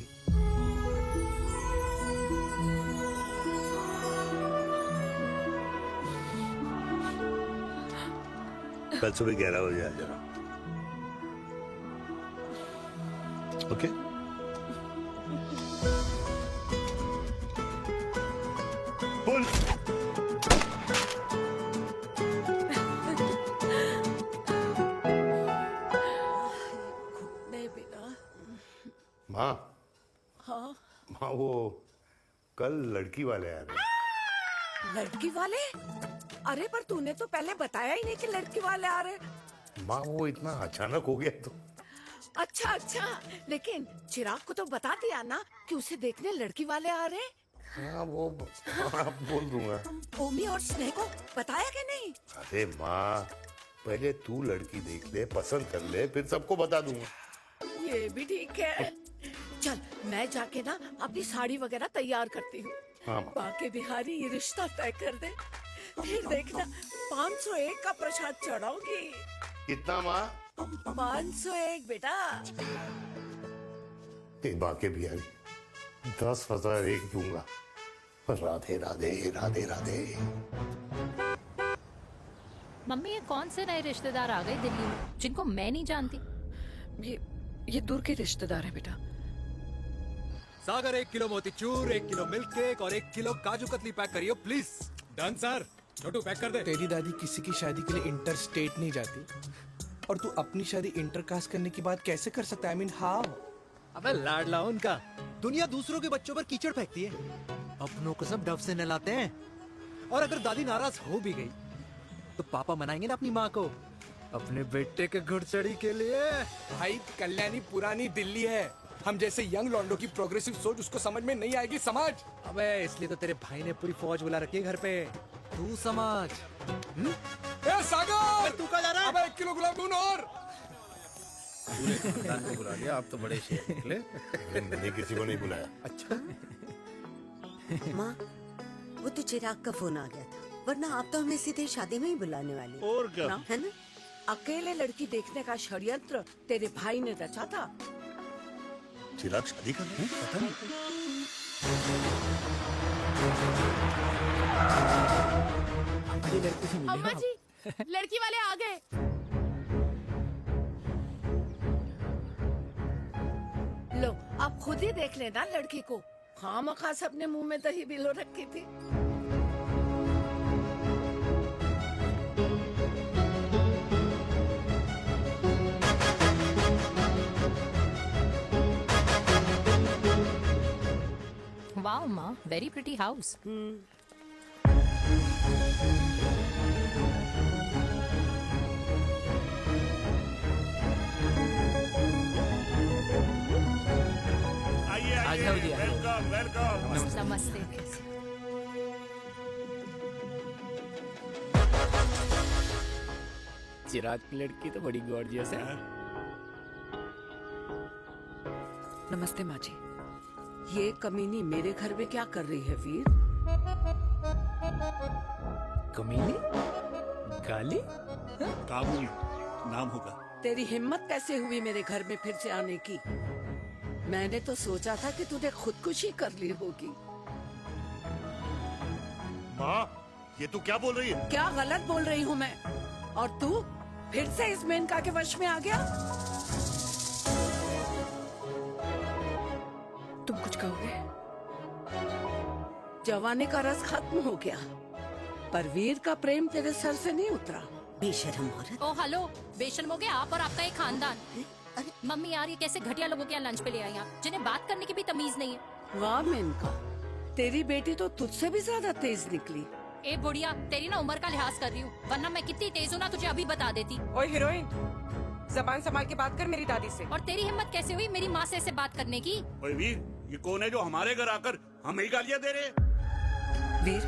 कल सुबह 11 बजे आ जाना। ओके? पुल। नहीं बेटा। माँ, हाँ। माँ वो कल लड़की वाले आ रहे हैं। लड़की वाले? अरे पर तूने तो पहले बताया ही नहीं कि लड़की वाले आ रहे। माँ वो इतना अचानक हो गया तो। अच्छा, लेकिन चिराग को तो बता दिया ना कि उसे देखने लड़की वाले आ रहे। हाँ वो बोल दूंगा। ओमी और स्नेह को बताया कि नहीं? अरे माँ पहले तू लड़की देख ले, पसंद कर ले, फिर सबको बता दूंगा। ये भी ठीक है। चल मैं जाके ना अपनी साड़ी वगैरह तैयार करती हूँ। हाँ। बाकी बिहारी ये रिश्ता तय कर दे, फिर देखना 501 का प्रसाद चढ़ाऊंगी। कितना माँ? 501 बेटा। बाकी बिहारी 10,001 दूंगा। राधे राधे राधे राधे। मम्मी ये कौन से नए रिश्तेदार आ गए दिल्ली में जिनको मैं नहीं जानती? ये दूर के रिश्तेदार हैं बेटा। Sagar 1 kilo motichoor, 1 kilo milk cake और 1 किलो काजू कतली पैक करियो please. Done sir. Chhotu pack कर दे। तेरी दादी किसी की शादी के लिए इंटर स्टेट नहीं जाती और तू अपनी शादी इंटर कास्ट करने की बात कैसे कर सकता है? I mean how? अबे लाडला उनका। दुनिया दूसरों के बच्चों पर कीचड़ फेंकती है, अपनों को सब डब से नहलाते हैं। और अगर दादी नाराज हो भी गई तो पापा मनाएंगे ना अपनी माँ को अपने बेटे के घुड़चढ़ी के लिए। भाई कल्याणी पुरानी दिल्ली है, हम जैसे यंग लॉन्डो की प्रोग्रेसिव सोच उसको समझ में नहीं आएगी। समझ? अबे इसलिए तो तेरे भाई ने पूरी फौज बुला रखी है घर पे, तू समझ। ए सागर तू कहाँ जा रहा है? अबे 1 किलो गुलाब जामुन और। पूरे खानदान को बुला लिया, आप तो बड़े शेर निकले। मैंने किसी को नहीं बुलाया। अच्छा माँ वो तो चिराग का फोन आ गया था, वरना आप तो हमें सीधे शादी में ही बुलाने वाले। और क्या? है ना? अकेले लड़की देखने का षड्यंत्र तेरे भाई ने रचा था। चिराग शादी कर रहे हैं? पता नहीं। अम्मा जी लड़की वाले आ गए। लो अब खुद ही देख लेना लड़की को। खामखा सबने मुंह में दही बिलो रखी थी। वाओ माँ, वेरी प्रिटी हाउस। आइए वेलकम वेलकम। नमस्ते। चिराग की लड़की तो बड़ी गॉर्जियस है। नमस्ते माँ जी। ये कमीनी मेरे घर में क्या कर रही है वीर? कमीनी? गाली? काबुल नाम होगा। तेरी हिम्मत कैसे हुई मेरे घर में फिर से आने की? मैंने तो सोचा था कि तूने खुदकुशी कर ली होगी। माँ ये तू क्या बोल रही है? क्या गलत बोल रही हूँ मैं? और तू फिर से इस मेनका के वश में आ गया? तुम कुछ कहोगे? जवानी का रस खत्म हो गया, पर वीर का प्रेम तेरे सर से नहीं उतरा। बेशर्म औरत। ओ हेलो, बेशर्म हो गए आप और आपका एक खानदान। मम्मी यार ये कैसे घटिया लोगों के यहाँ लंच पे ले आई आप, जिन्हें बात करने की भी तमीज नहीं है। वाह मेनका, तेरी बेटी तो तुझसे भी ज्यादा तेज निकली। ए बुढ़िया, तेरी ना उम्र का लिहाज कर रही हूँ, वरना मैं कितनी तेज हूँ ना तुझे अभी बता देती। ओए हीरोइन, जबान संभाल के बात कर मेरी दादी से। और तेरी हिम्मत कैसे हुई मेरी माँ से ऐसे बात करने की? ओए वीर, ये कौन है जो हमारे घर आकर हमें ही गालियां दे रहे? वीर,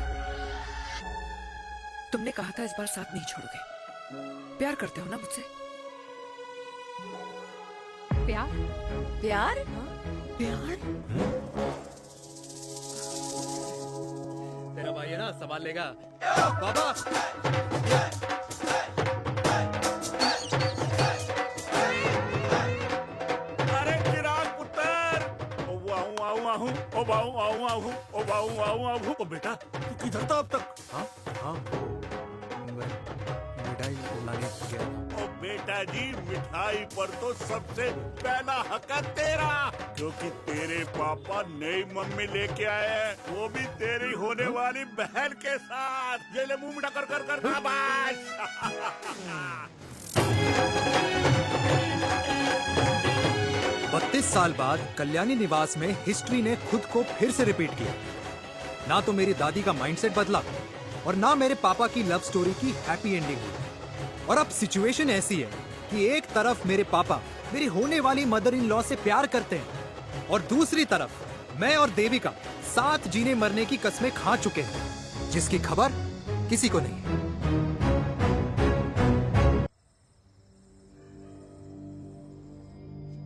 तुमने कहा था इस बार साथ नहीं छोड़ोगे। प्यार करते हो ना मुझसे? प्यार? प्यार? प्यार? तेरा भाई है ना, संभाल लेगा। बाबा अरे चिराग पुत्र, ओ वाहू आऊ आहू, ओ वाहू आऊ आहू, ओ वाहू आऊ आहू। ओ बेटा, तू किधर था अब तक? हाँ मिठाई लाने गया। ओ बेटा जी, मिठाई पर तो सबसे पहला हक है तेरा, क्योंकि तेरे पापा नई मम्मी लेके आए हैं, वो भी तेरी होने वाली बहन के साथ। ये ले मुंह मिठा कर कर कर शाबाश। 32 साल बाद कल्याणी निवास में हिस्ट्री ने खुद को फिर से रिपीट किया। ना तो मेरी दादी का माइंडसेट बदला और ना मेरे पापा की लव स्टोरी की हैप्पी एंडिंग हुई। और अब सिचुएशन ऐसी है कि एक तरफ मेरे पापा मेरी होने वाली मदर इन लॉ से प्यार करते हैं और दूसरी तरफ मैं और देविका साथ जीने मरने की कस्में खा चुके हैं, जिसकी खबर किसी को नहीं है।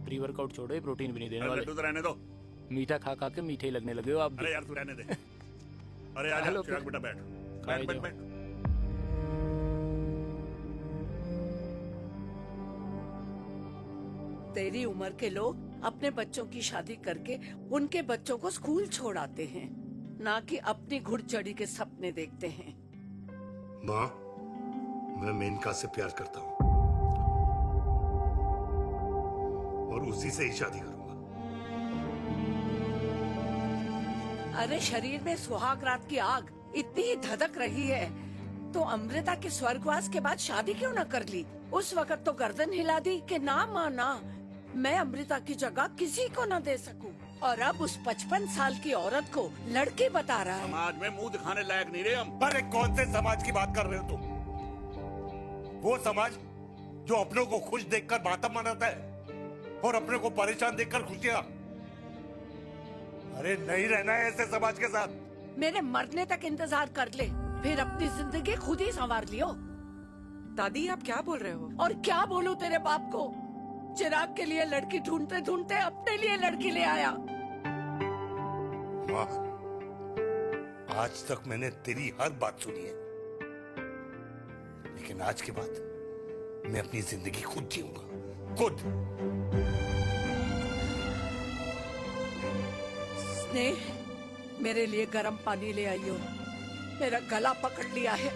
प्री वर्कआउट छोड़ो, ये प्रोटीन भी नहीं देने वाले। लड्डू तो रहने दो। मीठा खा खा के मीठे ही लगने लगे हो आप भी। अरे यार तू रहने दे। अरे आजा हेलो, चिराग बेटा, बैठ खाए बैठ बैठ जाओ। बैठ। तेरी उम्र के लोग अपने बच्चों की शादी करके उनके बच्चों को स्कूल छोड़ाते हैं, ना कि अपनी घुड़चढ़ी के सपने देखते हैं। माँ, मैं मेनका से प्यार करता हूँ और उसी से ही शादी करूंगा। अरे शरीर में सुहाग रात की आग इतनी ही धधक रही है तो अमृता के स्वर्गवास के बाद शादी क्यों न कर ली? उस वक्त तो गर्दन हिला दी कि ना माना, मैं अमृता की जगह किसी को न दे सकूं। और अब उस 55 साल की औरत को लड़की बता रहा है। समाज में मुंह दिखाने लायक नहीं रहे हम। अरे कौन से समाज की बात कर रहे हो तुम? वो समाज जो अपनों को खुश देखकर मातम मनाता है और अपने को परेशान देखकर खुशियां। अरे नहीं रहना है ऐसे समाज के साथ। मेरे मरने तक इंतजार कर ले, फिर अपनी जिंदगी खुद ही संवार लियो। दादी आप क्या बोल रहे हो? और क्या बोलूं तेरे बाप को? चिराग के लिए लड़की ढूंढते ढूंढते अपने लिए लड़की ले आया। माँ, आज तक मैंने तेरी हर बात सुनी है, लेकिन आज के बाद मैं अपनी जिंदगी खुद जीऊंगा, खुद। स्नेह, मेरे लिए गर्म पानी ले आइयो, मेरा गला पकड़ लिया है।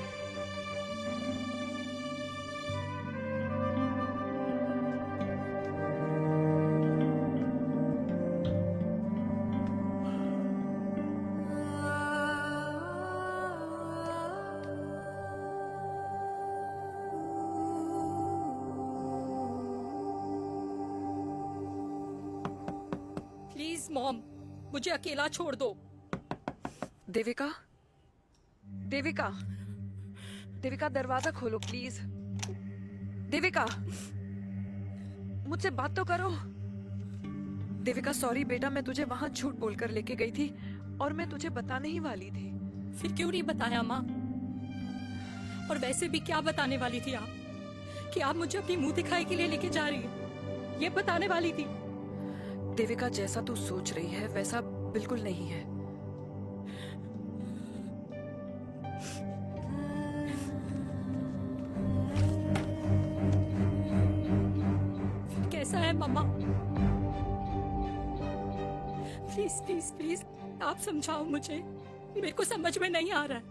प्लीज मॉम, मुझे अकेला छोड़ दो। देविका, देविका, देविका दरवाजा खोलो प्लीज। देविका, मुझसे बात तो करो। देविका सॉरी बेटा, मैं तुझे वहां झूठ बोलकर लेके गई थी और मैं तुझे बताने ही वाली थी। फिर क्यों नहीं बताया माँ? और वैसे भी क्या बताने वाली थी आप? कि आप मुझे अपनी मुंह दिखाई के लिए लेके जा रही है, ये बताने वाली थी। देविका जैसा तू सोच रही है वैसा बिल्कुल नहीं है। कैसा है मम्मा? प्लीज प्लीज प्लीज आप समझाओ मुझे, मेरे को समझ में नहीं आ रहा है।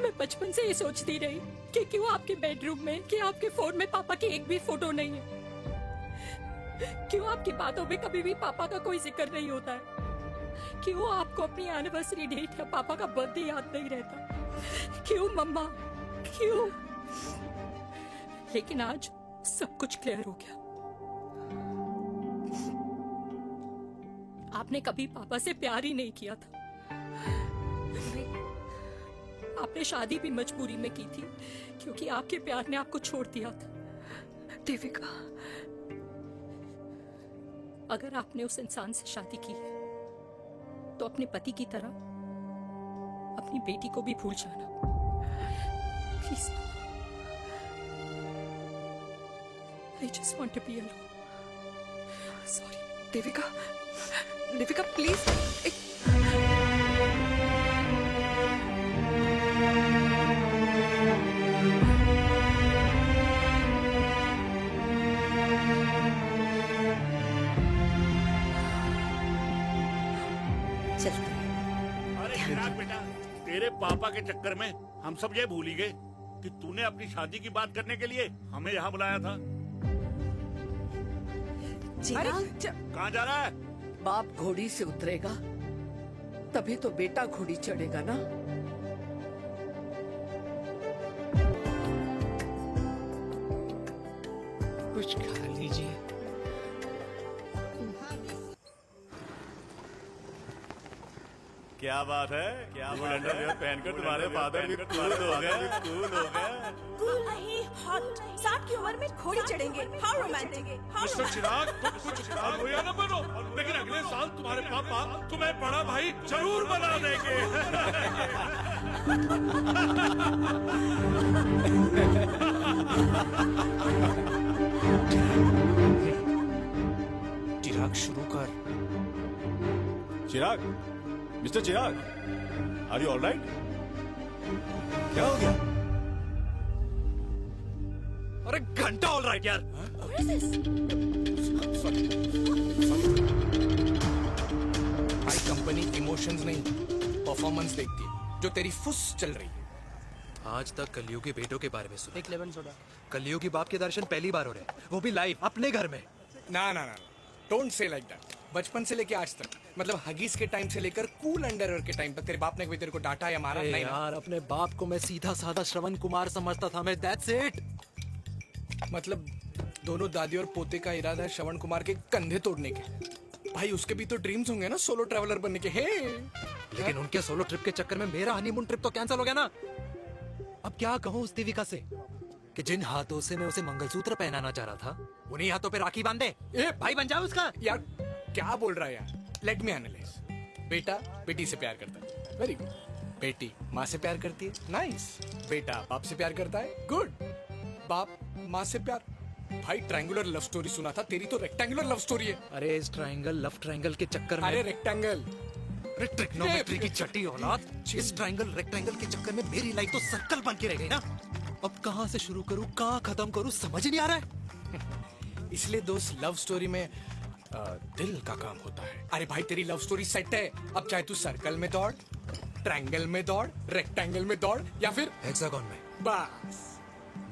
मैं बचपन से ये सोचती रही कि क्यों आपके बेडरूम में, कि आपके फोन में पापा की एक भी फोटो नहीं है, क्यों आपकी बातों में कभी भी पापा का कोई जिक्र नहीं होता है, क्यों आपको अपनी एनिवर्सरी डेट या पापा का बर्थडे याद नहीं रहता, क्यों मम्मा क्यों? लेकिन आज सब कुछ क्लियर हो गया। आपने कभी पापा से प्यार ही नहीं किया था। आपने शादी भी मजबूरी में की थी क्योंकि आपके प्यार ने आपको छोड़ दिया था। देविका, अगर आपने उस इंसान से शादी की है तो अपने पति की तरह अपनी बेटी को भी भूल जाना please. I just want to be alone. Sorry, Devika, Devika please. अरे चिराग बेटा, तेरे पापा के चक्कर में हम सब ये भूल ही गए कि तूने अपनी शादी की बात करने के लिए हमें यहाँ बुलाया था। कहाँ जा रहा है? बाप घोड़ी से उतरेगा तभी तो बेटा घोड़ी चढ़ेगा ना। कुछ खा लीजिए। क्या बात है? क्या अंडरवियर पहनकर तुम्हारे फादर भी कूल हो गए। कूल नहीं, हॉट। 60 की उम्र में घोड़ी चढ़ेंगे। How romantic. मिस्टर चिराग, तुम कुछ रोया न बनो, लेकिन अगले साल तुम्हारे पापा तुम्हें बड़ा भाई जरूर बना देंगे। चिराग शुरू कर। Chirag, mister Chirag, are you alright? क्या हो गया? अरे घंटा ऑलराइट यार। भाई कंपनी इमोशंस नहीं परफॉर्मेंस देखती है, जो तेरी फुस चल रही है। आज तक कलियुग के बेटों के बारे में सुना। एक लेमन सोडा। कलियुग की बाप के दर्शन पहली बार हो रहे हैं, वो भी लाइव अपने घर में। ना ना ना, डोंट से लाइक दैट। बचपन से लेके आज तक, मतलब हगीज के टाइम से लेकर कूल अंडरवेयर के टाइम तक तेरे बाप ने कभी तेरे को डांटा या मारा? नहीं यार, अपने बाप को मैं सीधा साधा श्रवण कुमार समझता था मैं। That's it. मतलब दोनों दादी और पोते का इरादा है श्रवण कुमार के कंधे तोड़ने के। भाई उसके भी तो ड्रीम्स होंगे ना सोलो ट्रैवलर बनने के। हे लेकिन उनके सोलो ट्रिप के चक्कर में मेरा हनीमून ट्रिप तो कैंसिल हो गया ना। अब क्या कहूँ उस देविका से कि जिन हाथों से मैं उसे मंगलसूत्र पहनाना चाह रहा था, उन्हीं हाथों पे राखी बांध दे। भाई बन जाओ उसका। यार क्या बोल रहा है यार? Let me analyse. बेटा बेटी से प्यार करता है, वेरी गुड। बेटी माँ से प्यार करती है, नाइस। बेटा बाप से प्यार करता है, गुड। बाप माँ से प्यार। भाई ट्रायंगुलर लव स्टोरी सुना था, तेरी तो रेक्टेंगुलर लव स्टोरी है। अरे इस ट्रायंगल लव ट्रायंगल के चक्कर में। अरे रेक्टेंगल, अरे ट्रिग्नोमेट्री की छठी औलाद। इस ट्रायंगल रेक्टेंगल के चक्कर में मेरी लाइफ तो सर्कल बन के रह गई ना। अब कहाँ से शुरू करूँ, कहाँ खत्म करूँ, समझ ही नहीं आ रहा है। इसलिए दोस्त लव स्टोरी में दिल का काम होता है। अरे भाई तेरी लव स्टोरी सेट है। अब चाहे तू सर्कल में दौड़, ट्रायंगल में दौड़, रेक्टेंगल में दौड़ या फिर हेक्सागोन में, बस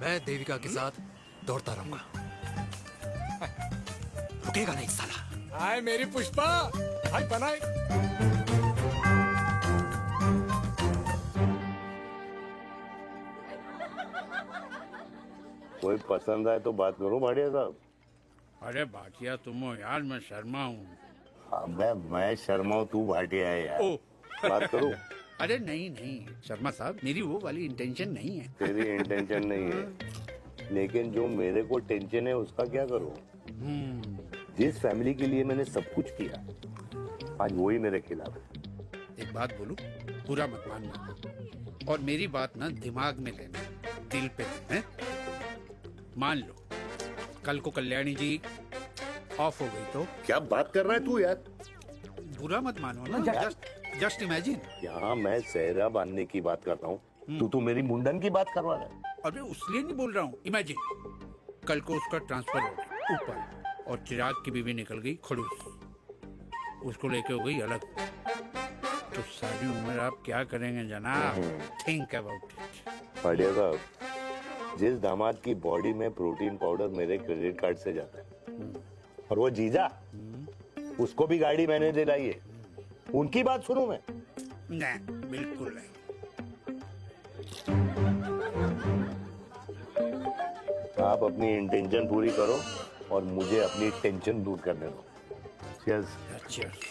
मैं देविका के साथ दौड़ता रहूंगा। रुकेगा नहीं साला। हाय मेरी पुष्पा, हाय बनाए। कोई पसंद आए तो बात करूं भाटिया साहब? अरे भाटिया तुम हो यार, मैं शर्मा हूँ। अबे मैं शर्मा हूँ, तू भाटिया है यार। बात करूं? अरे नहीं नहीं शर्मा साहब, मेरी वो वाली इंटेंशन नहीं है। तेरी इंटेंशन नहीं है, लेकिन जो मेरे को टेंशन है उसका क्या करूं? जिस फैमिली के लिए मैंने सब कुछ किया, आज वही मेरे खिलाफ है। एक बात बोलूं, बुरा मत मानना, और मेरी बात ना दिमाग में लेना, दिल पे है। मान लो कल को कल्याणी जी ऑफ हो गई तो? क्या बात कर रहा है तू यार? बुरा मत मानो ना, जस्ट इमेजिन। यहाँ मैं सेहरा बांधने की बात कर रहा हूँ, तू तो मेरी मुंडन की बात करवा रहा है। अरे उसलिए नहीं बोल रहा हूँ, इमेजिन कल को उसका ट्रांसफर हो गया ऊपर और चिराग की बीवी निकल गई खड़ूस, उसको लेके हो गई अलग, तो सारी उम्र आप क्या करेंगे जनाब? Think about it. भाटिया साहब, जिस दामाद की बॉडी में प्रोटीन पाउडर मेरे क्रेडिट कार्ड से जाता है, और वो जीजा, उसको भी गाड़ी मैंने दिलाई है, उनकी बात सुनूं मैं? नहीं, बिल्कुल नहीं। आप अपनी इंटेंशन पूरी करो और मुझे अपनी टेंशन दूर करने दो। Cheers.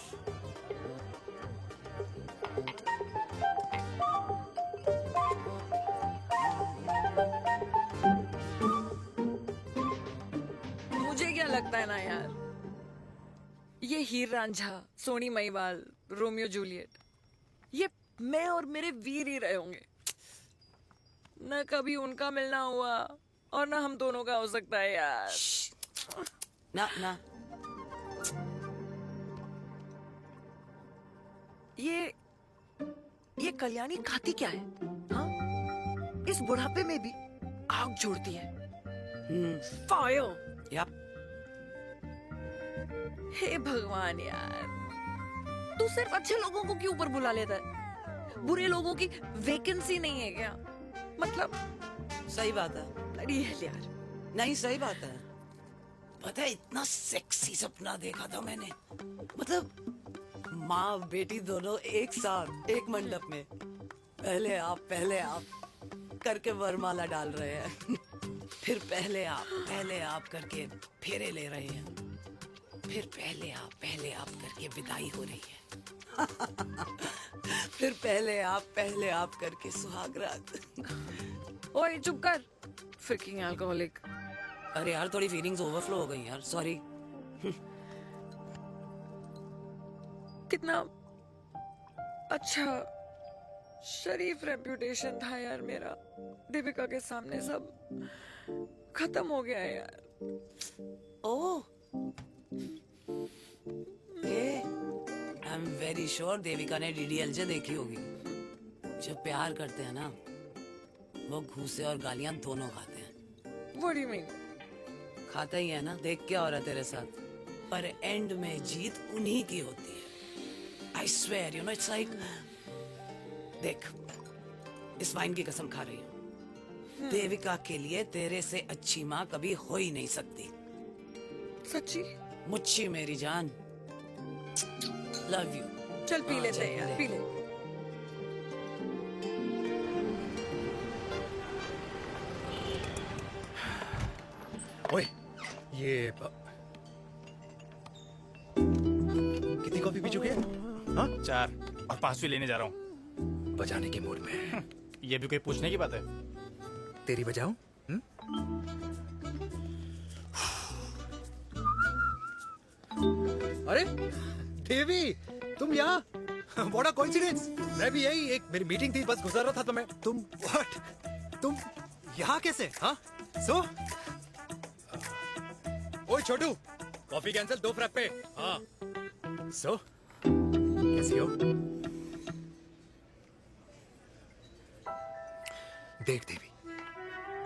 है ना यार, ये हीर रांझा, सोनी महिवाल, रोमियो जूलियट, ये मैं और मेरे वीर ही रहे होंगे। न कभी उनका मिलना हुआ और ना हम दोनों का हो सकता है यार। ना ना, ये कल्याणी खाती क्या है? हाँ? इस बुढ़ापे में भी आग जोड़ती है। फायर। यप। हे भगवान यार, तू सिर्फ अच्छे लोगों को क्यों ऊपर बुला लेता है? बुरे लोगों की वैकेंसी नहीं है क्या? मतलब सही बात है। अरे यार, नहीं सही बात है। पता है इतना सेक्सी सपना देखा था मैंने, मतलब माँ बेटी दोनों एक साथ एक मंडप में, पहले आप करके वरमाला डाल रहे हैं, फिर पहले आप करके फेरे ले रहे हैं, फिर पहले आप करके विदाई हो रही है, फिर पहले आप करके सुहाग रात। ओए चुप कर, फ्रिकिंग अल्कोहलिक। अरे यार थोड़ी फीलिंग्स ओवरफ्लो हो गई यार, सॉरी। कितना अच्छा शरीफ रेप्यूटेशन था यार मेरा, दीपिका के सामने सब खत्म हो गया है यार। Oh, I am very sure Devika ने डीडीएलजे देखी होगी। जब प्यार करते हैं ना, वो घूसे और गालियां दोनों खाते हैं। What do you mean? खाता ही है ना, देख क्या हो रहा है तेरे साथ, पर एंड में जीत उन्हीं की होती है। I swear, you know, it's like, देख, इस वाइन की कसम खा रही हूँ, देविका के लिए तेरे से अच्छी माँ कभी हो ही नहीं सकती। सच्ची? मुच्छी मेरी जान, लव यू। चल पी लेते हैं यार, पी ले। ओए, ये कितनी कॉफी पी चुके हैं? हाँ? 4 और 5वीं लेने जा रहा हूँ। बजाने के मूड में। ये भी कोई पूछने की बात है? तेरी बजाऊं? अरे देवी, तुम यहाँ? What a coincidence! मैं भी यही, एक मेरी मीटिंग थी, बस गुजर रहा था तो मैं। तुम यहाँ कैसे? हाँ? ओए छोटू, कॉफी कैंसिल, 2 फ्रैप पे। हाँ। कैसी हो? देख देवी,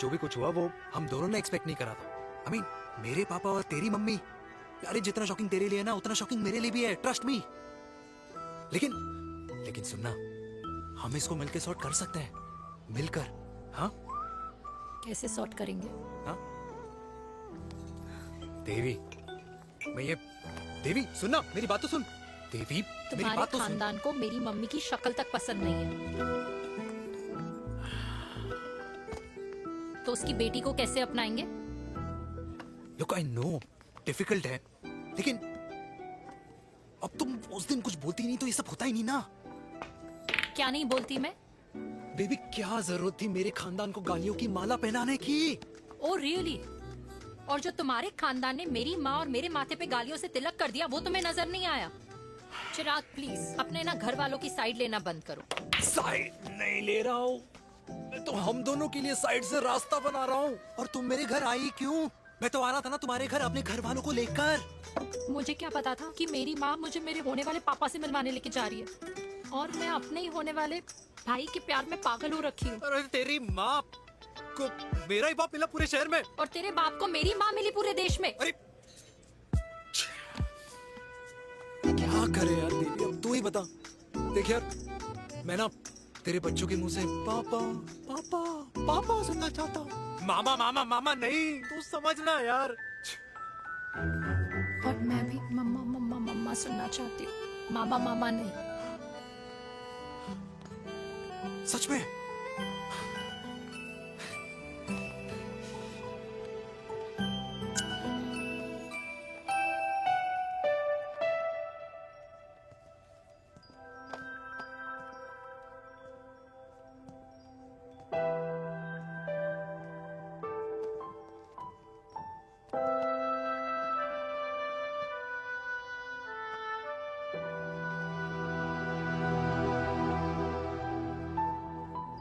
जो भी कुछ हुआ वो हम दोनों ने एक्सपेक्ट नहीं करा था। I mean, मेरे पापा और तेरी मम्मी, अरे जितना शॉकिंग तेरे लिए है ना, उतना शॉकिंग मेरे लिए भी है, ट्रस्ट मी। लेकिन सुनना, हम इसको मिलकर सॉर्ट कर सकते हैं, मिलकर। हाँ? कैसे सॉर्ट करेंगे? हाँ? देवी, देवी सुनना, मेरी बात तो सुन। देवी, मेरी तुम्हारे बात तो सुन। खानदान को मेरी मम्मी की शक्ल तक पसंद नहीं है, तो उसकी बेटी को कैसे अपनाएंगे? Look, I know, डिफिकल्ट है, लेकिन अब तुम उस दिन कुछ बोलती नहीं तो ये सब होता ही नहीं ना। क्या नहीं बोलती मैं? बेबी, क्या जरूरत थी मेरे खानदान को गालियों की माला पहनाने की? Oh really? और जो तुम्हारे खानदान ने मेरी माँ और मेरे माथे पे गालियों से तिलक कर दिया, वो तुम्हें नजर नहीं आया? चिराग प्लीज, अपने ना घर वालों की साइड लेना बंद करो। साइड नहीं ले रहा हूँ, मैं तो हम दोनों के लिए साइड से रास्ता बना रहा हूँ। और तुम मेरे घर आई क्यों? मैं तो आ रहा था ना तुम्हारे घर अपने घर वालों को लेकर। मुझे क्या पता था कि मेरी माँ मुझे मेरे होने वाले पापा से मिलवाने लेके जा रही है, और मैं अपने ही होने वाले भाई के प्यार में पागल हो रखी हूँ। अरे तेरी माँ को मेरा ही बाप मिला पूरे शहर में, और तेरे बाप को मेरी माँ मिली पूरे देश में। अरे क्या करे यार देवी, अब तू ही बता। देख यार, मैं ना तेरे बच्चों के मुंह से पापा पापा पापा सुनना चाहता हूँ। मामा मामा मामा नहीं, तू समझना यार। और मैं भी मम्मा मम्मा मम्मा सुनना चाहती हूँ, मामा मामा नहीं। सच में?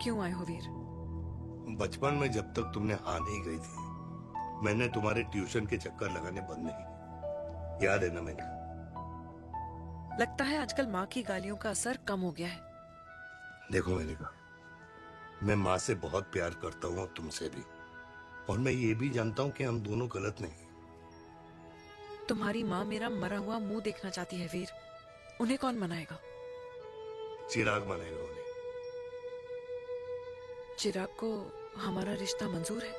क्यों आए हो वीर? बचपन में जब तक तुमने हाँ नहीं गई थी, मैंने तुम्हारे ट्यूशन के चक्कर लगाने बंद नहीं किए। याद है ना मैंने? लगता है आजकल माँ की गालियों का असर कम हो गया है। देखो मैंने कहा, मैं माँ से बहुत प्यार करता हूँ और तुमसे भी, और मैं ये भी जानता हूँ कि हम दोनों गलत नहीं। तुम्हारी माँ मेरा मरा हुआ मुंह देखना चाहती है वीर। उन्हें कौन मनाएगा? चिराग मनाएगा उन्हें। चिराग को हमारा रिश्ता मंजूर है?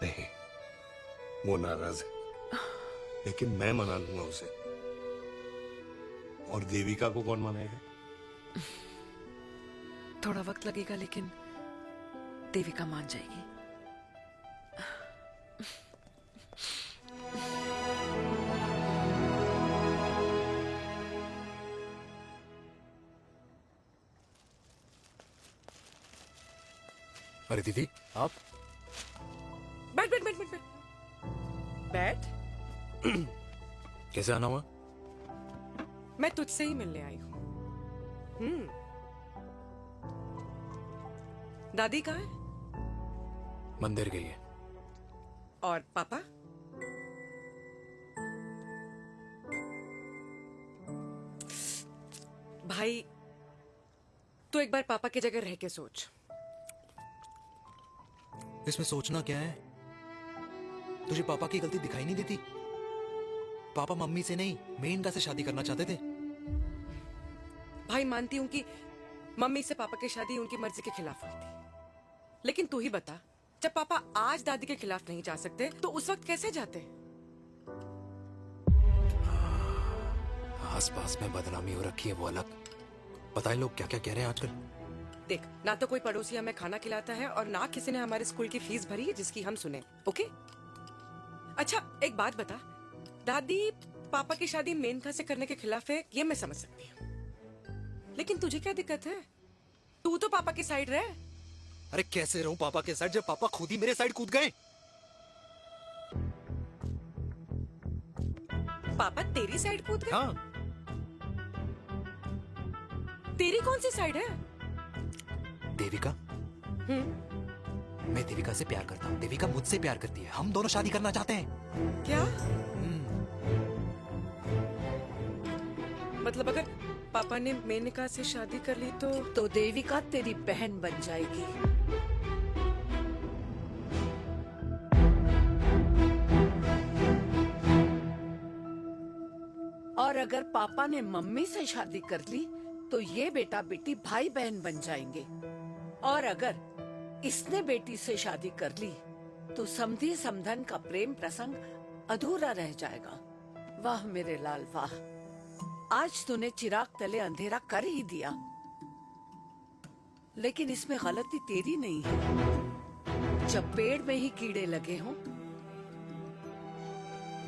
नहीं, वो नाराज है, लेकिन मैं मना लूंगा उसे। और देविका को कौन मनाएगा? थोड़ा वक्त लगेगा, लेकिन देविका मान जाएगी। अरे दीदी, आप बैठ बैठ बैठ बैठ बैठ बैठ। कैसे आना हुआ? मैं तुझसे ही मिलने आई हूँ। दादी कहाँ है? मंदिर गई है। और पापा? भाई, तू एक बार पापा की जगह रह के सोच। इसमें सोचना क्या है? तुझे पापा की गलती दिखाई नहीं देती? पापा मम्मी से नहीं, मेनका से शादी करना चाहते थे। भाई, मानती हूं कि मम्मी से पापा की शादी उनकी मर्जी के खिलाफ हुई थी, लेकिन तू ही बता, जब पापा आज दादी के खिलाफ नहीं जा सकते तो उस वक्त कैसे जाते? आस पास में बदनामी हो रखी है, वो अलग। पता है लोग क्या क्या कह रहे हैं आजकल? देख, ना तो कोई पड़ोसी हमें खाना खिलाता है और ना किसी ने हमारे स्कूल की फीस भरी है जिसकी हम सुने। ओके? अच्छा, एक बात बता, दादी पापा की शादी मेनका से करने के खिलाफ है, ये मैं समझ सकती हूँ, लेकिन तुझे क्या दिक्कत है? तू तो पापा की साइड रहे। अरे कैसे रहूं पापा के साइड जब पापा खुद ही मेरे साइड कूद गए? पापा तेरी साइड कूद गए? हाँ। तेरी कौन सी साइड है? देविका। मैं देविका से प्यार करता हूँ, देविका मुझसे प्यार करती है, हम दोनों शादी करना चाहते हैं। क्या? मतलब अगर पापा ने मेनका से शादी कर ली तो देविका तेरी बहन बन जाएगी। और अगर पापा ने मम्मी से शादी कर ली तो ये बेटा बेटी भाई बहन बन जाएंगे। और अगर इसने बेटी से शादी कर ली तो समधी समधन का प्रेम प्रसंग अधूरा रह जाएगा। वाह मेरे लाल वाह, आज तूने चिराग तले अंधेरा कर ही दिया, लेकिन इसमें गलती तेरी नहीं है। जब पेड़ में ही कीड़े लगे हों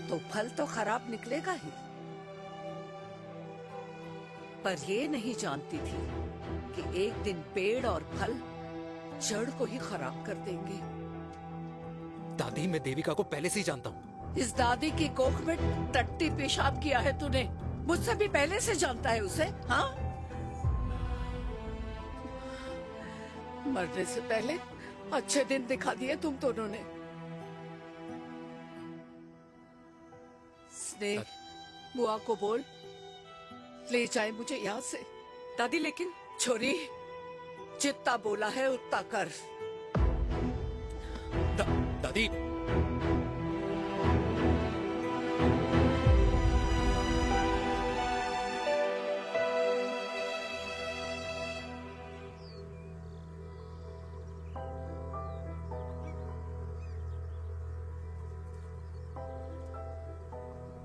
तो फल तो खराब निकलेगा ही। पर ये नहीं जानती थी कि एक दिन पेड़ और फल जड़ को ही खराब कर देंगे। दादी, मैं देविका को पहले से ही जानता हूँ। इस दादी की कोख में टट्टी पेशाब किया है तूने, मुझसे भी पहले से जानता है उसे। हाँ, मरने से पहले अच्छे दिन दिखा दिए तुम दोनों ने। स्नेह, बुआ को बोल ले जाए मुझे यहाँ से। दादी, लेकिन छोरी, जितना बोला है उतना कर। दादी,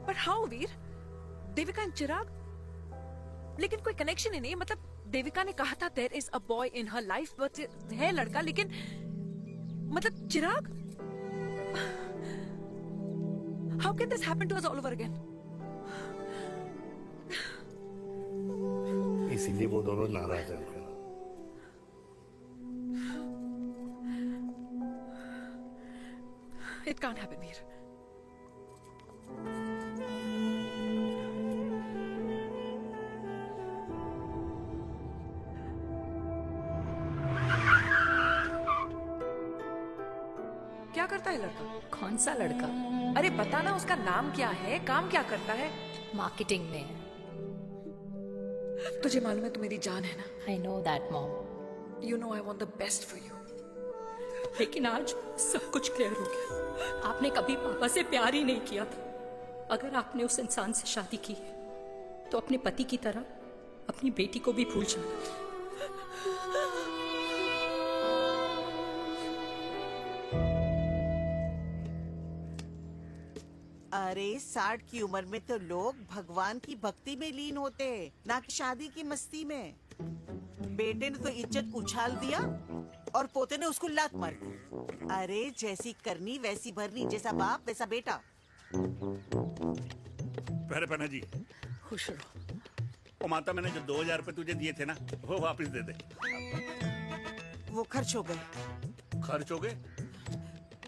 पर हाउ वीर? देविका एंड चिराग, लेकिन कोई कनेक्शन ही नहीं है। मतलब देविका ने कहा था there is a boy in her life, but है लड़का, लेकिन मतलब Chirag, how can this happen to us all over again? इसीलिए वो दोनों नाराज हैं। It can't happen here. है लड़का? कौन सा लड़का? अरे पता ना उसका नाम क्या है, काम क्या करता है? मार्केटिंग में है। तुझे मालूम है तू मेरी जान है ना? I know that mom. You know I want the best for you. लेकिन आज सब कुछ क्लियर हो गया। आपने कभी पापा से प्यार ही नहीं किया था। अगर आपने उस इंसान से शादी की है तो अपने पति की तरह अपनी बेटी को भी भूल जाना। अरे 60 की उम्र में तो लोग भगवान की भक्ति में लीन होते हैं, ना कि शादी की मस्ती में। बेटे ने तो इज्जत उछाल दिया और पोते ने उसको लात मार दी। अरे जैसी करनी वैसी भरनी, जैसा बाप वैसा बेटा। पहले पन्ना जी खुश रहो। ओ माता, मैंने जो 2000 रुपए तुझे दिए थे ना, वो वापस दे दे। वो खर्च हो गए। खर्च हो गए?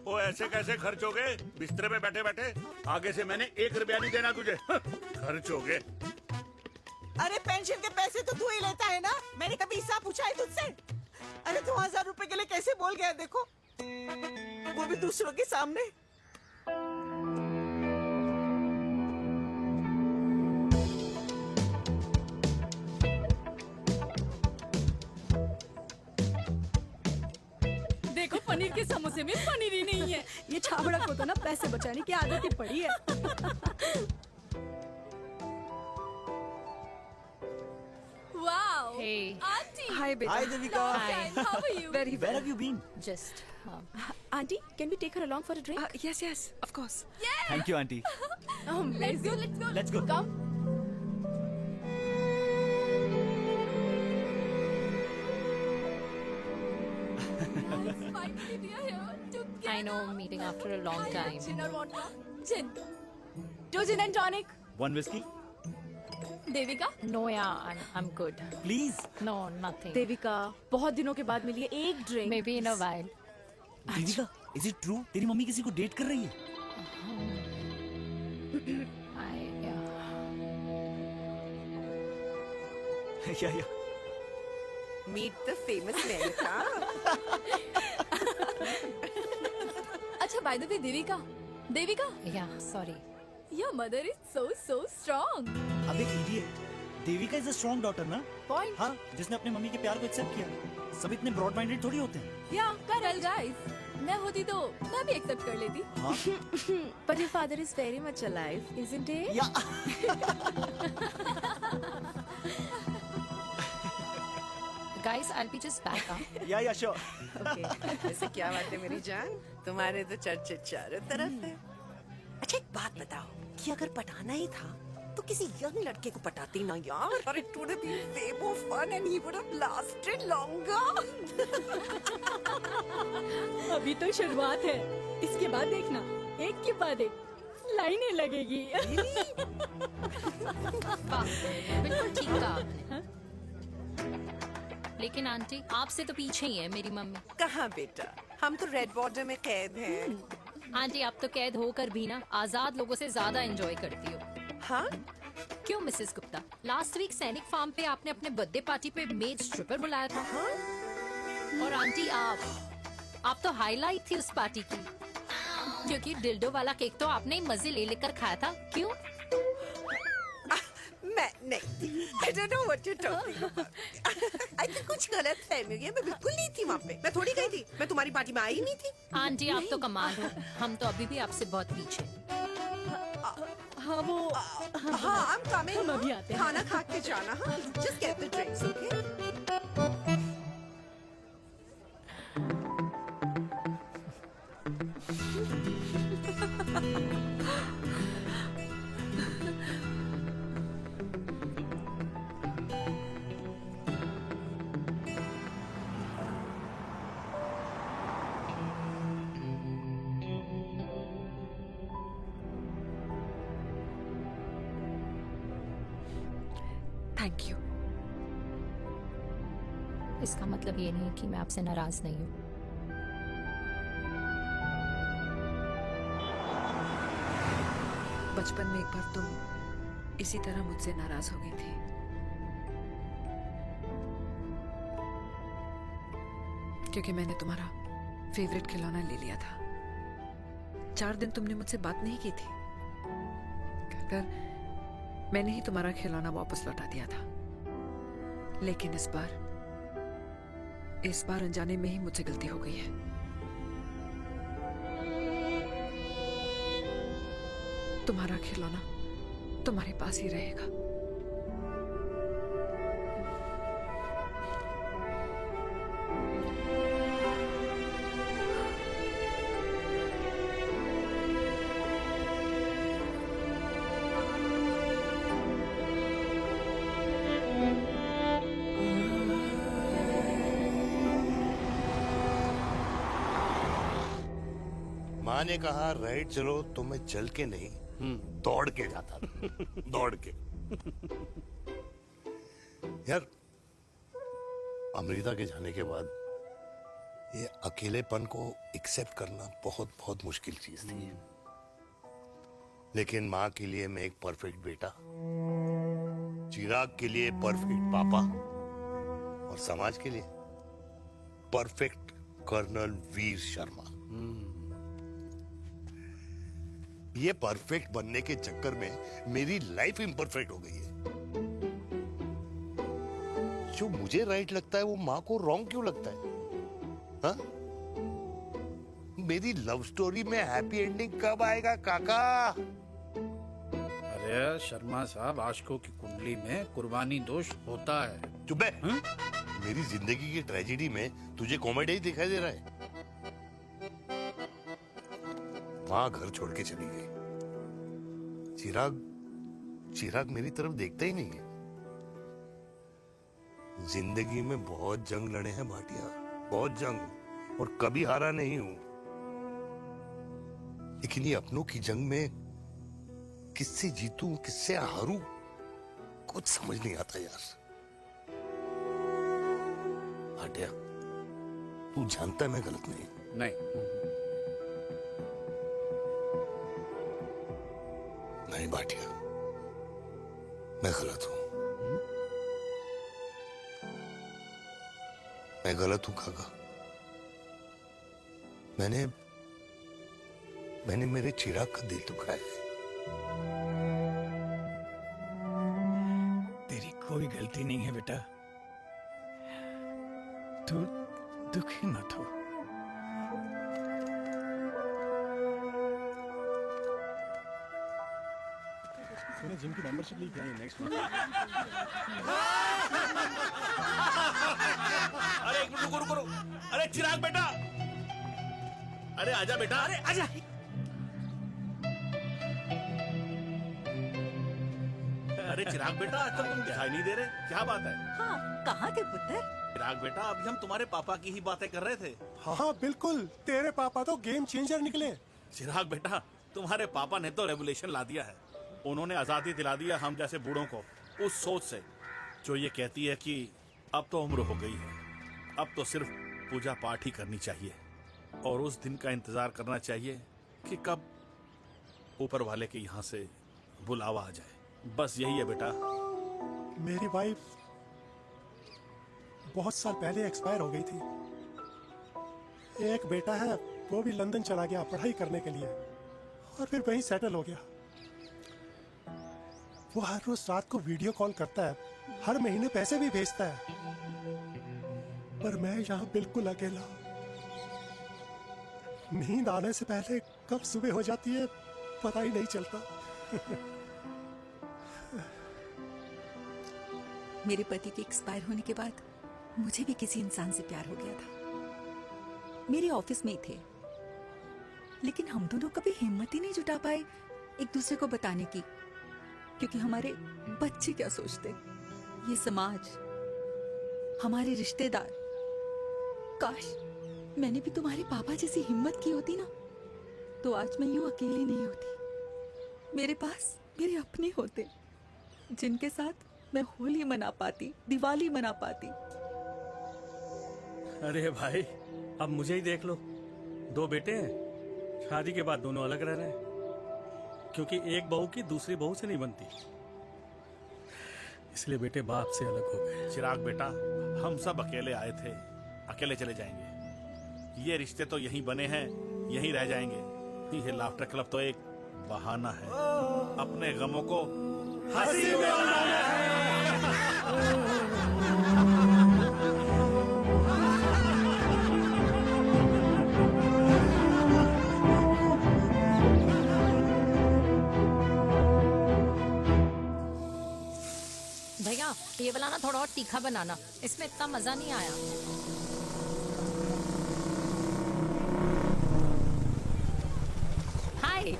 ओ ऐसे कैसे खर्च हो गए? बिस्तर पे बैठे बैठे। आगे से मैंने 1 रुपया नहीं देना तुझे। खर्च हो गए। अरे पेंशन के पैसे तो तू ही लेता है ना, मैंने कभी हिसाब पूछा है तुझसे? अरे 2000 रुपए के लिए कैसे बोल गया देखो, वो भी दूसरों के सामने। देखो पनीर के समोसे में पनीर ही नहीं है। ये छाबड़ा को तो ना पैसे बचाने की आदत ही पड़ी है। Wow! Hey. Auntie! Hi, beta. Hi, Devika. Hi. How are you? Very well. Where have you been? Just Auntie, can we take her along for a drink? Yes, yes, of course. Thank you, auntie. Let's go, let's go. Let's go. Come. Finally, we are here together. I know, meeting after a long time. Gin or vodka? Gin. 2 gin and tonic. One whiskey? Devika? No, yeah, I'm good. Please. No, nothing. Devika, बहुत दिनों के बाद मिली है, एक drink. Maybe in a while. Devika, is it true? तेरी मम्मी किसी को डेट कर रही है? Yeah. Meet the famous America. अच्छा, by the way, Devika? Yeah, sorry. Your mother is so strong. अबे idiot. Devika is a strong daughter ना? Point. हाँ, जिसने अपने मम्मी के प्यार को एक्सेप्ट किया। सब इतने ब्रॉड माइंडेड थोड़ी होते हैं। Yeah, correct, guys. मैं होती तो मैं भी एक्सेप्ट कर लेती। हाँ? But your father is very much alive, isn't he? Guys, I'll be just back. Yeah, sure. Okay. ऐसे क्या बात है मेरी जान, तुम्हारे तो चर्चे चारों तरफ है। अच्छा एक बात बताओ कि अगर पटाना ही था तो किसी यंग लड़के को पटाती ना यार। अरे it would have been way more fun and he would have lasted longer. अभी तो शुरुआत है, इसके बाद देखना एक के बाद एक लाइनें लगेगी। बिल्कुल ठीक कहा आपने। लेकिन आंटी, आपसे तो पीछे ही है मेरी मम्मी। कहाँ बेटा, हम तो रेड बॉर्डर में कैद हैं। आंटी, आप तो कैद होकर भी ना आजाद लोगों से ज्यादा एंजॉय करती हो। हाँ? क्यों मिसेस गुप्ता, लास्ट वीक सैनिक फार्म पे आपने अपने बर्थडे पार्टी पे मेड स्ट्रिपर बुलाया था। हाँ? और आंटी आप तो हाईलाइट थी उस पार्टी की, क्योंकि डिल्डो वाला केक तो आपने ही मजे ले लेकर खाया था। क्यों? मैं नहीं, I don't know what you're talking about. I think कुछ गलत फहमी हुई है, मैं बिल्कुल नहीं थी वहाँ पे। मैं थोड़ी गई थी, मैं तुम्हारी पार्टी में आई नहीं थी। आंटी, आप तो कमाल हो, हम तो अभी भी आपसे बहुत पीछे। हाँ वो हाँ I'm coming. हम अभी आते हैं। खाना खा के जाना। हाँ, just get the drinks, okay? Thank you. इसका मतलब ये नहीं कि मैं आपसे नाराज नहीं हूँ। बचपन में एक बार तुम इसी तरह मुझसे नाराज हो गई थी। क्योंकि मैंने तुम्हारा फेवरेट खिलौना ले लिया था। 4 दिन तुमने मुझसे बात नहीं की थी। कहकर मैंने ही तुम्हारा खिलौना वापस लौटा दिया था। लेकिन इस बार अनजाने में ही मुझसे गलती हो गई है। तुम्हारा खिलौना तुम्हारे पास ही रहेगा। माँ ने कहा राइट चलो तो मैं चल के नहीं दौड़ के जाता था। दौड़ के। यार अमृता के जाने के बाद ये अकेलेपन को एक्सेप्ट करना बहुत बहुत मुश्किल चीज थी। लेकिन माँ के लिए मैं एक परफेक्ट बेटा, चिराग के लिए परफेक्ट पापा और समाज के लिए परफेक्ट कर्नल वीर शर्मा। ये परफेक्ट बनने के चक्कर में मेरी लाइफ इम्परफेक्ट हो गई है। जो मुझे राइट लगता है वो माँ को रॉन्ग क्यों लगता है? हा? मेरी लव स्टोरी में हैप्पी एंडिंग कब आएगा काका? अरे शर्मा साहब, आशिकों की कुंडली में कुर्बानी दोष होता है। चुप है। मेरी जिंदगी की ट्रेजेडी में तुझे कॉमेडी ही दिखाई दे रहा है। माँ घर छोड़ के चली गई। चिराग मेरी तरफ देखता ही नहीं है। जिंदगी में बहुत जंग लड़े हैं भाटिया, बहुत जंग, और कभी हारा नहीं हूं। लेकिन ये अपनों की जंग में किससे जीतूं किससे हारूं कुछ समझ नहीं आता यार। भाटिया तू जानता है मैं गलत नहीं। नहीं भाटिया, मैं गलत हूं। मैं गलत हूं काका। मैंने मेरे चिराग का दिल दुखाया है। तेरी कोई गलती नहीं है बेटा। तू दुखी मत हो। मैंने जिम की मेंबरशिप ली क्या है नेक्स्ट मंथ। अरे एक मिनट रुको। अरे चिराग बेटा, अरे आजा बेटा, अरे आजा। अरे चिराग बेटा, आज तक तुम दिखाई नहीं दे रहे, क्या बात है? हाँ, कहाँ थे पुत्र? चिराग बेटा, अभी हम तुम्हारे पापा की ही बातें कर रहे थे। हाँ बिल्कुल, तेरे पापा तो गेम चेंजर निकले। चिराग बेटा, तुम्हारे पापा ने तो रेवोल्यूशन ला दिया है। उन्होंने आजादी दिला दिया हम जैसे बूढ़ों को उस सोच से जो ये कहती है कि अब तो उम्र हो गई है, अब तो सिर्फ पूजा पाठ ही करनी चाहिए और उस दिन का इंतजार करना चाहिए कि कब ऊपर वाले के यहाँ से बुलावा आ जाए। बस यही है बेटा। मेरी वाइफ बहुत साल पहले एक्सपायर हो गई थी। एक बेटा है, वो भी लंदन चला गया पढ़ाई करने के लिए और फिर वहीं सेटल हो गया। वो हर रोज रात को वीडियो कॉल करता है, हर महीने पैसे भी भेजता है, पर मैं यहाँ बिल्कुल अकेला। नींद आने से पहले कब सुबह हो जाती है पता ही नहीं चलता। मेरे पति के एक्सपायर होने के बाद मुझे भी किसी इंसान से प्यार हो गया था। मेरे ऑफिस में ही थे, लेकिन हम दोनों कभी हिम्मत ही नहीं जुटा पाए एक दूसरे को बताने की, क्योंकि हमारे बच्चे क्या सोचते, ये समाज, हमारे रिश्तेदार। काश मैंने भी तुम्हारे पापा जैसी हिम्मत की होती ना, तो आज मैं यूं अकेली नहीं होती। मेरे पास मेरे अपने होते जिनके साथ मैं होली मना पाती, दिवाली मना पाती। अरे भाई, अब मुझे ही देख लो। 2 बेटे हैं, शादी के बाद दोनों अलग रह रहे हैं, क्योंकि एक बहू की दूसरी बहू से नहीं बनती, इसलिए बेटे बाप से अलग हो गए। चिराग बेटा, हम सब अकेले आए थे, अकेले चले जाएंगे। ये रिश्ते तो यहीं बने हैं, यहीं रह जाएंगे। ये लाफ्टर क्लब तो एक बहाना है अपने गमों को हंसी में बनाना है। भैया ये वाला ना थोड़ा और तीखा बनाना, इसमें इतना मजा नहीं आया। हाय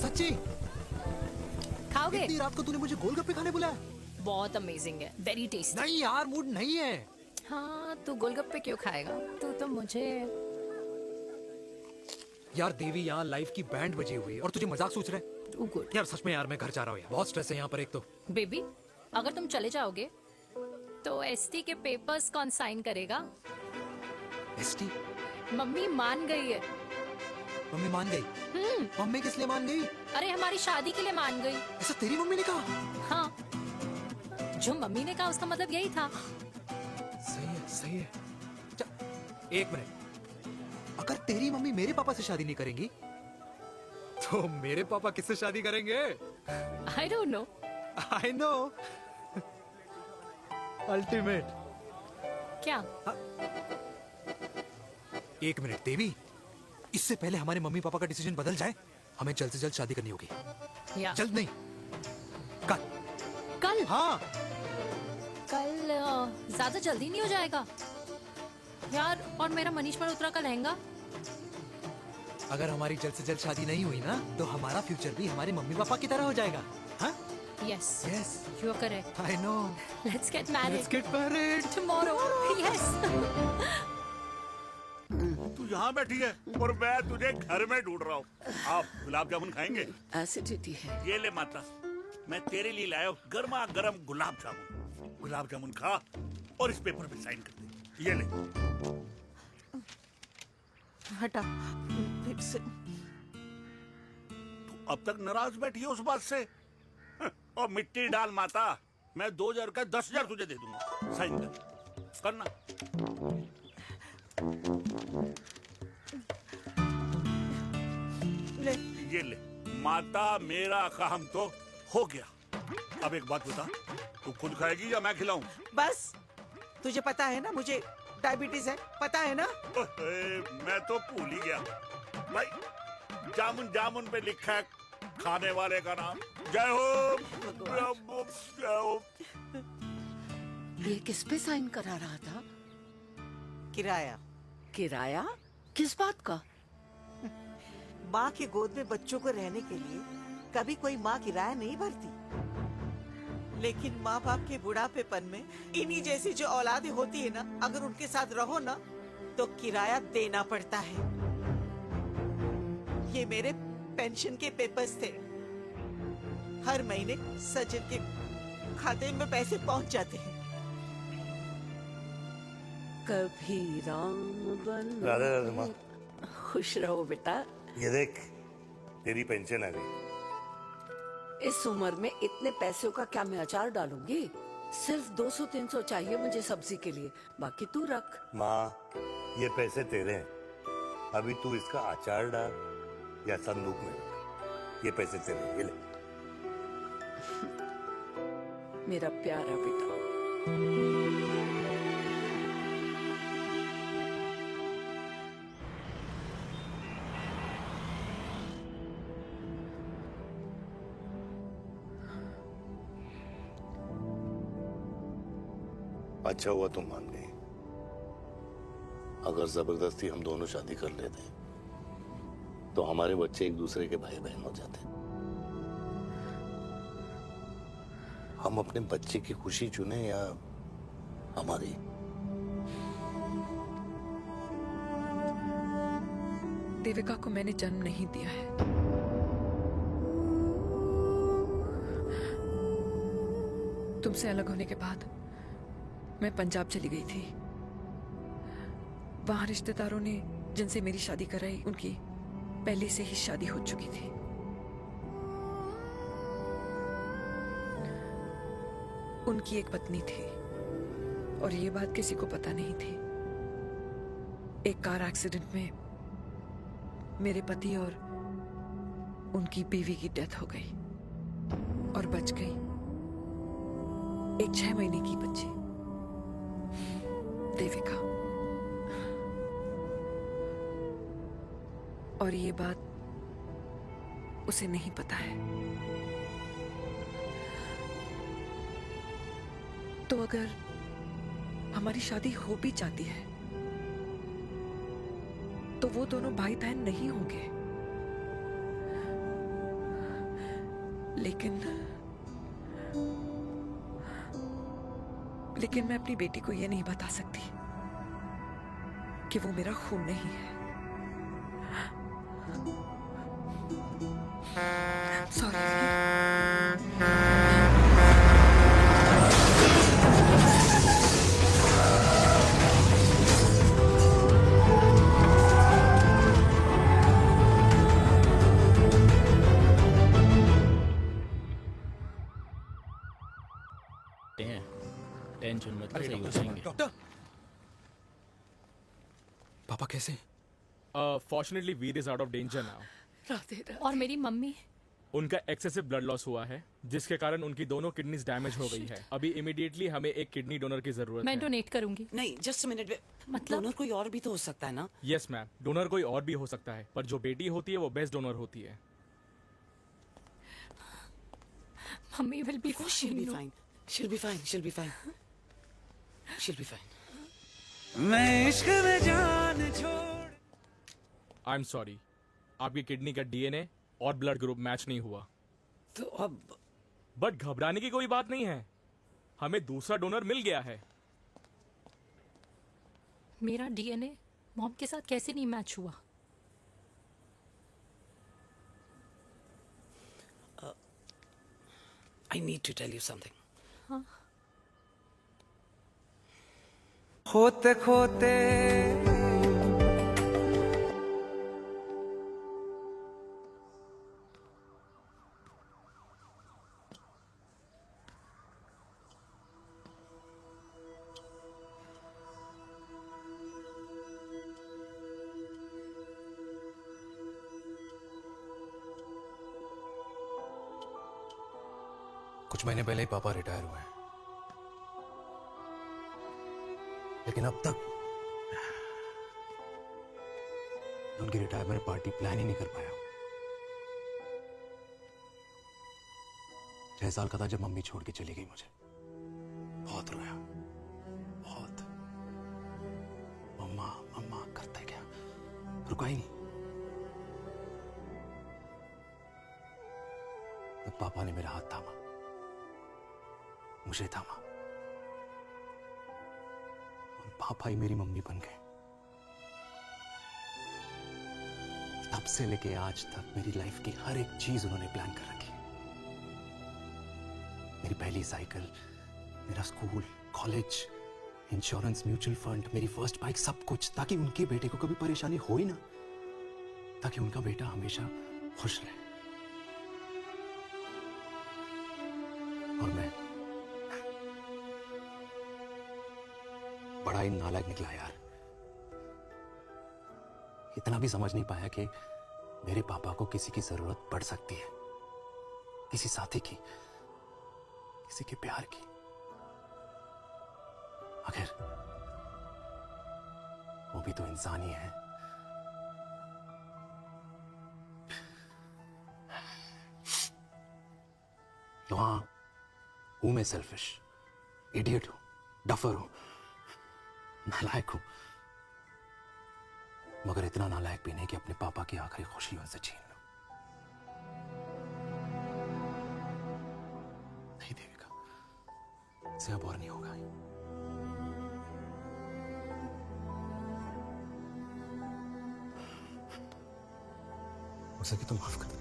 सच्ची खाओगे? इतनी रात को तूने मुझे गोलगप्पे खाने बुलाया? बहुत अमेजिंग है, वेरी टेस्टी। नहीं यार, मूड नहीं है। हाँ तू गोलगप्पे क्यों खाएगा? तू तो मुझे। यार देवी, यहाँ लाइफ की बैंड बजी हुई है और तुझे मजाक सोच रहा है? यार सच में यार, मैं घर जा रहा हूँ यार, बहुत स्ट्रेस है यहाँ पर एक तो। बेबी अगर तुम चले जाओगे तो एसटी के पेपर्स कौन साइन करेगा? एसटी? मम्मी मान गई है। मम्मी मान गई? मम्मी किस लिए मान गई? अरे हमारी शादी के लिए मान गई। ऐसा तेरी मम्मी ने कहा? हाँ, जो मम्मी ने कहा उसका मतलब यही था। सही है, सही है। एक मिनट, अगर तेरी मम्मी मेरे पापा से शादी नहीं करेंगी तो मेरे पापा किससे शादी करेंगे? I don't know. I know. Ultimate. क्या? एक मिनट देवी, इससे पहले हमारे मम्मी पापा का डिसीजन बदल जाए, हमें जल्द से जल्द शादी करनी होगी। जल्द नहीं, कल। कल? हाँ कल ज्यादा जल्दी नहीं हो जाएगा यार? और मेरा मनीष मल्होत्रा का लहंगा? अगर हमारी जल्द से जल्द शादी नहीं हुई ना तो हमारा फ्यूचर भी हमारे मम्मी पापा की तरह हो जाएगा। हाँ? Yes. Yes. You are correct. I know. Let's get married. Let's get married. Tomorrow. Yes. तू यहाँ बैठी है और मैं तुझे घर में ढूंढ रहा हूँ। आप गुलाब जामुन खाएंगे? एसिडिटी है। ये ले माता, मैं तेरे लिए लाया हूँ गर्मा गर्म गुलाब जामुन। गुलाब जामुन खा और इस पेपर पे साइन कर दे। ये ले। हटा फिर से। तू अब तक नाराज बैठी है उस बात से? और मिट्टी डाल माता, मैं 2000 का 10,000 तुझे दे दूंगा। साइन कर, करना। ले। ये ले माता, मेरा काम तो हो गया। अब एक बात बता, तू खुद खाएगी या मैं खिलाऊं? बस तुझे पता है ना मुझे डायबिटीज है, पता है ना? मैं तो भूल ही गया भाई, जामुन जामुन पे लिखा है खाने वाले का नाम। जय हो, जय हो। ये किस पे साइन करा रहा था? किराया। किराया? किस बात का? माँ के गोद में बच्चों को रहने के लिए कभी कोई माँ किराया नहीं भरती, लेकिन माँ बाप के बुढ़ापेपन में इन्हीं जैसी जो औलादें होती है ना, अगर उनके साथ रहो ना तो किराया देना पड़ता है। ये मेरे पेंशन के पेपर्स थे, हर महीने सचिन के खाते में पैसे पहुंच जाते हैं। कभी राम बन। राधे राधे माँ। खुश रहो बेटा। ये देख, तेरी पेंशन आ गई। इस उम्र में इतने पैसों का क्या मैं अचार डालूंगी? सिर्फ 200-300 चाहिए मुझे सब्जी के लिए, बाकी तू रख। माँ, ये पैसे तेरे हैं, अभी तू इसका अचार डाल या संदूक में रख। ये पैसे तेरे, ये ले। मेरा प्यारा बेटा। अच्छा हुआ तुम मान गई। अगर जबरदस्ती हम दोनों शादी कर लेते तो हमारे बच्चे एक दूसरे के भाई बहन हो जाते। हम अपने बच्चे की खुशी चुने या हमारी? देविका को मैंने जन्म नहीं दिया है। तुमसे अलग होने के बाद मैं पंजाब चली गई थी। वहां रिश्तेदारों ने जिनसे मेरी शादी कराई, उनकी पहले से ही शादी हो चुकी थी। उनकी एक पत्नी थी और ये बात किसी को पता नहीं थी। एक कार एक्सीडेंट में मेरे पति और उनकी बीवी की डेथ हो गई और बच गई एक 6 महीने की बच्ची देविका। और ये बात उसे नहीं पता है। तो अगर हमारी शादी हो भी जाती है तो वो दोनों भाई बहन नहीं होंगे। लेकिन मैं अपनी बेटी को ये नहीं बता सकती कि वो मेरा खून नहीं है। सॉरी। टेंशन मत लो, सही हो जाएंगे। डॉक्टर, पापा कैसे? Fortunately Veer is out of danger now. Radhe Radhe. और मेरी मम्मी? उनका एक्सेसिव ब्लड लॉस हुआ है जिसके कारण उनकी दोनों किडनीज डैमेज हो गई है। अभी इमीडिएटली हमें एक किडनी डोनर की जरूरत मैं है। डोनेट करूंगी। नहीं, जस्ट मिनट। मतलब डोनर कोई और भी तो हो सकता है ना? यस मैम, डोनर कोई और भी हो सकता है, पर जो बेटी होती है वो बेस्ट डोनर होती है। Mummy will be She'll be fine. She'll be fine. She'll be fine. She'll be fine. मैं इश्क में जान छोड़। आई एम सॉरी, आपकी किडनी का डीएनए और ब्लड ग्रुप मैच नहीं हुआ। तो अब बट घबराने की कोई बात नहीं है, हमें दूसरा डोनर मिल गया है। मेरा डीएनए मॉम के साथ कैसे नहीं मैच हुआ? I need to tell you something. हाँ? खोते खोते कुछ महीने पहले ही पापा रिटायर हुए हैं, लेकिन अब तक उनकी रिटायरमेंट पार्टी प्लान ही नहीं कर पाया। 6 साल का था जब मम्मी छोड़ के चली गई मुझे। बहुत रोया, बहुत। मम्मा मम्मा करते क्या, रुका ही नहीं। तो पापा ने मेरा हाथ थामा, मुझे थामा, और पापा ही मेरी मम्मी बन गए। तब से लेके आज तक मेरी लाइफ की हर एक चीज उन्होंने प्लान कर रखी। मेरी पहली साइकिल, मेरा school, college, insurance, mutual fund, मेरी फर्स्ट बाइक, सब कुछ, ताकि उनके बेटे को कभी परेशानी हो ही ना, ताकि उनका बेटा हमेशा खुश रहे। और मैं बड़ा ही नालायक निकला यार। इतना भी समझ नहीं पाया कि मेरे पापा को किसी की जरूरत पड़ सकती है, किसी साथी की, किसी के प्यार की। आखिर वो भी तो इंसान ही है। तो हाँ, हूं मैं सेल्फिश, इडियट हूं, डफर हूं, नालायक हूं, मगर इतना नालायक भी नहीं कि अपने पापा की आखिरी खुशी उनसे छीन लूं। नहीं देविका, इससे अब और नहीं होगा। हो सके तो माफ कर दो।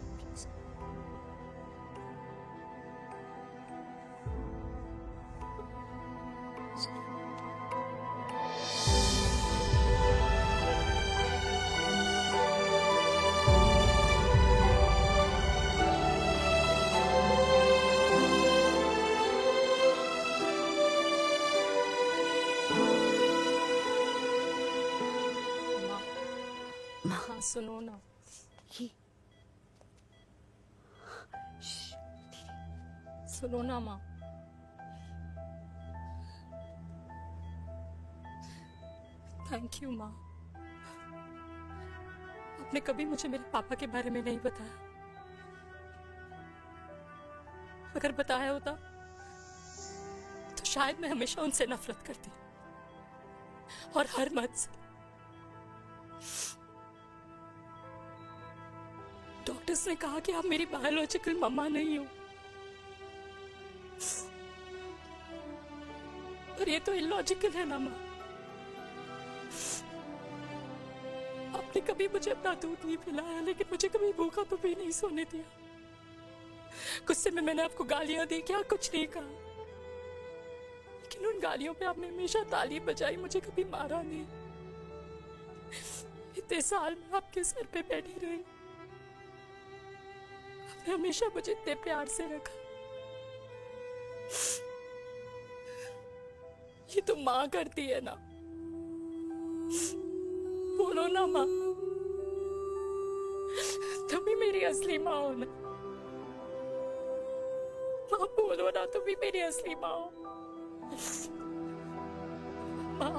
हाँ, सुनो ना, सुनो ना माँ, थैंक यू माँ। आपने कभी मुझे मेरे पापा के बारे में नहीं बताया। अगर बताया होता तो शायद मैं हमेशा उनसे नफरत करती और हर मत से। डॉक्टर्स ने कहा कि आप मेरी बायोलॉजिकल मम्मा नहीं हो, और ये तो इलॉजिकल है ना माँ। आपने कभी मुझे अपना दूध नहीं पिलाया, लेकिन मुझे कभी भूखा तो भी नहीं सोने दिया। गुस्से में मैंने आपको गालियां दी, क्या कुछ नहीं कहा, लेकिन उन गालियों पे आपने हमेशा ताली बजाई, मुझे कभी मारा नहीं। इतने साल में आपके सर पे बैठी रही, आपने हमेशा मुझे इतने प्यार से रखा। ये तो माँ करती है ना, बोलो ना माँ, तुम भी मेरी असली माँ हो ना। माँ बोलो ना, तुम भी मेरी असली माँ हो। माँ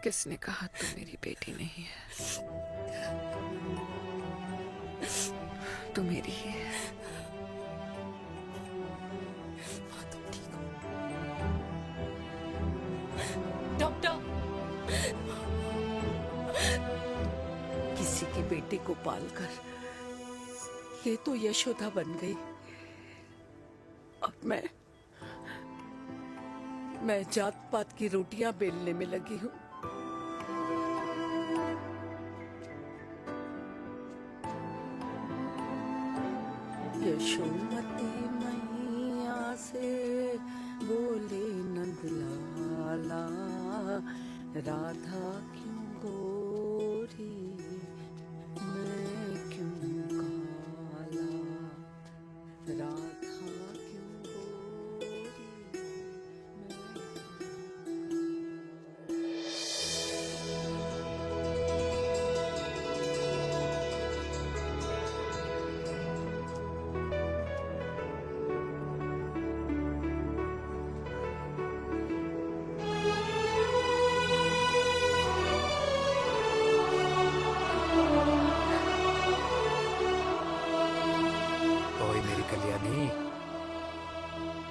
किसने कहा तू मेरी बेटी नहीं है? तू मेरी ही है। डॉक्टर, किसी के बेटे को पालकर ये तो यशोदा बन गई। अब मैं जात पात की रोटियां बेलने में लगी हूँ। यशोमती मैया से बोले नंदलाला, राधा क्यों गोरी मैं क्यों काला, राधा क्यों गोरी ओए मेरी कल्याणी,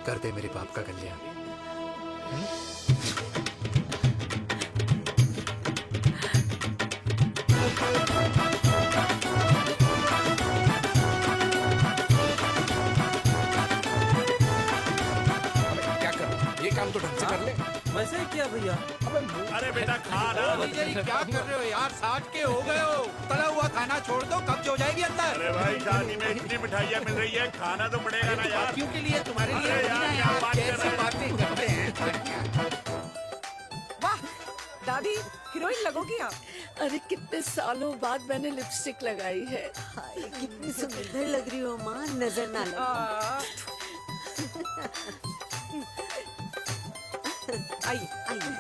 कर दे मेरे बाप का कल्याण। क्या करूं? ये काम तो ढंग से कर ले। वैसे ही किया भैया। अरे बेटा खा ना। क्या कर रहे हो यार, 60 के हो गए हो, तला हुआ खाना छोड़ दो, कब्ज हो जाएगी अंदर। अरे भाई शादी में इतनी मिठाइयाँ मिल रही है, खाना तो पड़ेगा ना यार। क्यों के लिए तुम्हारे लिए अरे यार क्या बात कर कैसी रहे हैं? बातें करते हैं। वाह दादी, हीरोइन लगोगी आप। अरे कितने सालों बाद मैंने लिपस्टिक लगाई है। कितनी सुंदर लग रही हो माँ, नजर ना लगे। आइए आइए।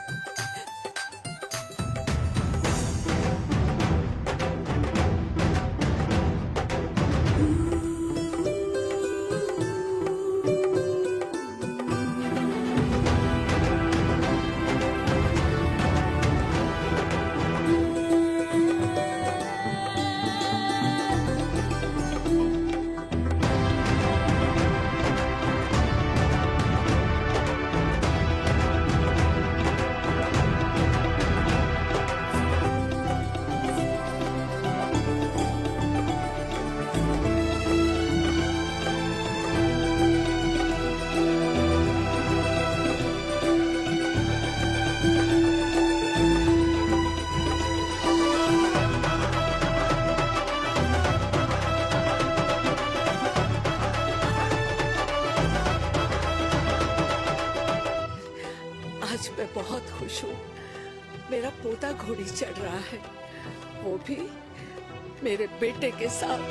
आज मैं बहुत खुश हूँ। मेरा पोता घोड़ी चढ़ रहा है, वो भी मेरे बेटे के साथ।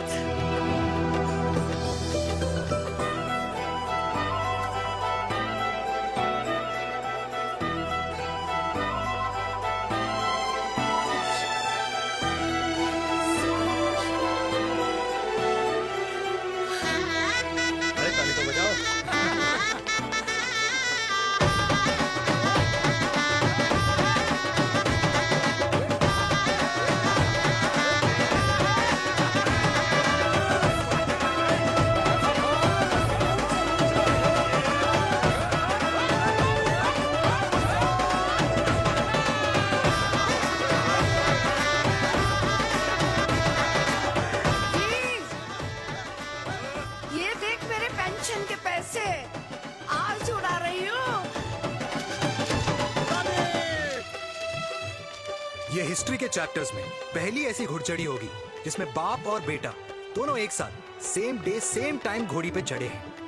हिस्ट्री के चैप्टर्स में पहली ऐसी घुड़चढ़ी होगी जिसमें बाप और बेटा दोनों एक साथ सेम डे सेम टाइम घोड़ी पे चढ़े हैं।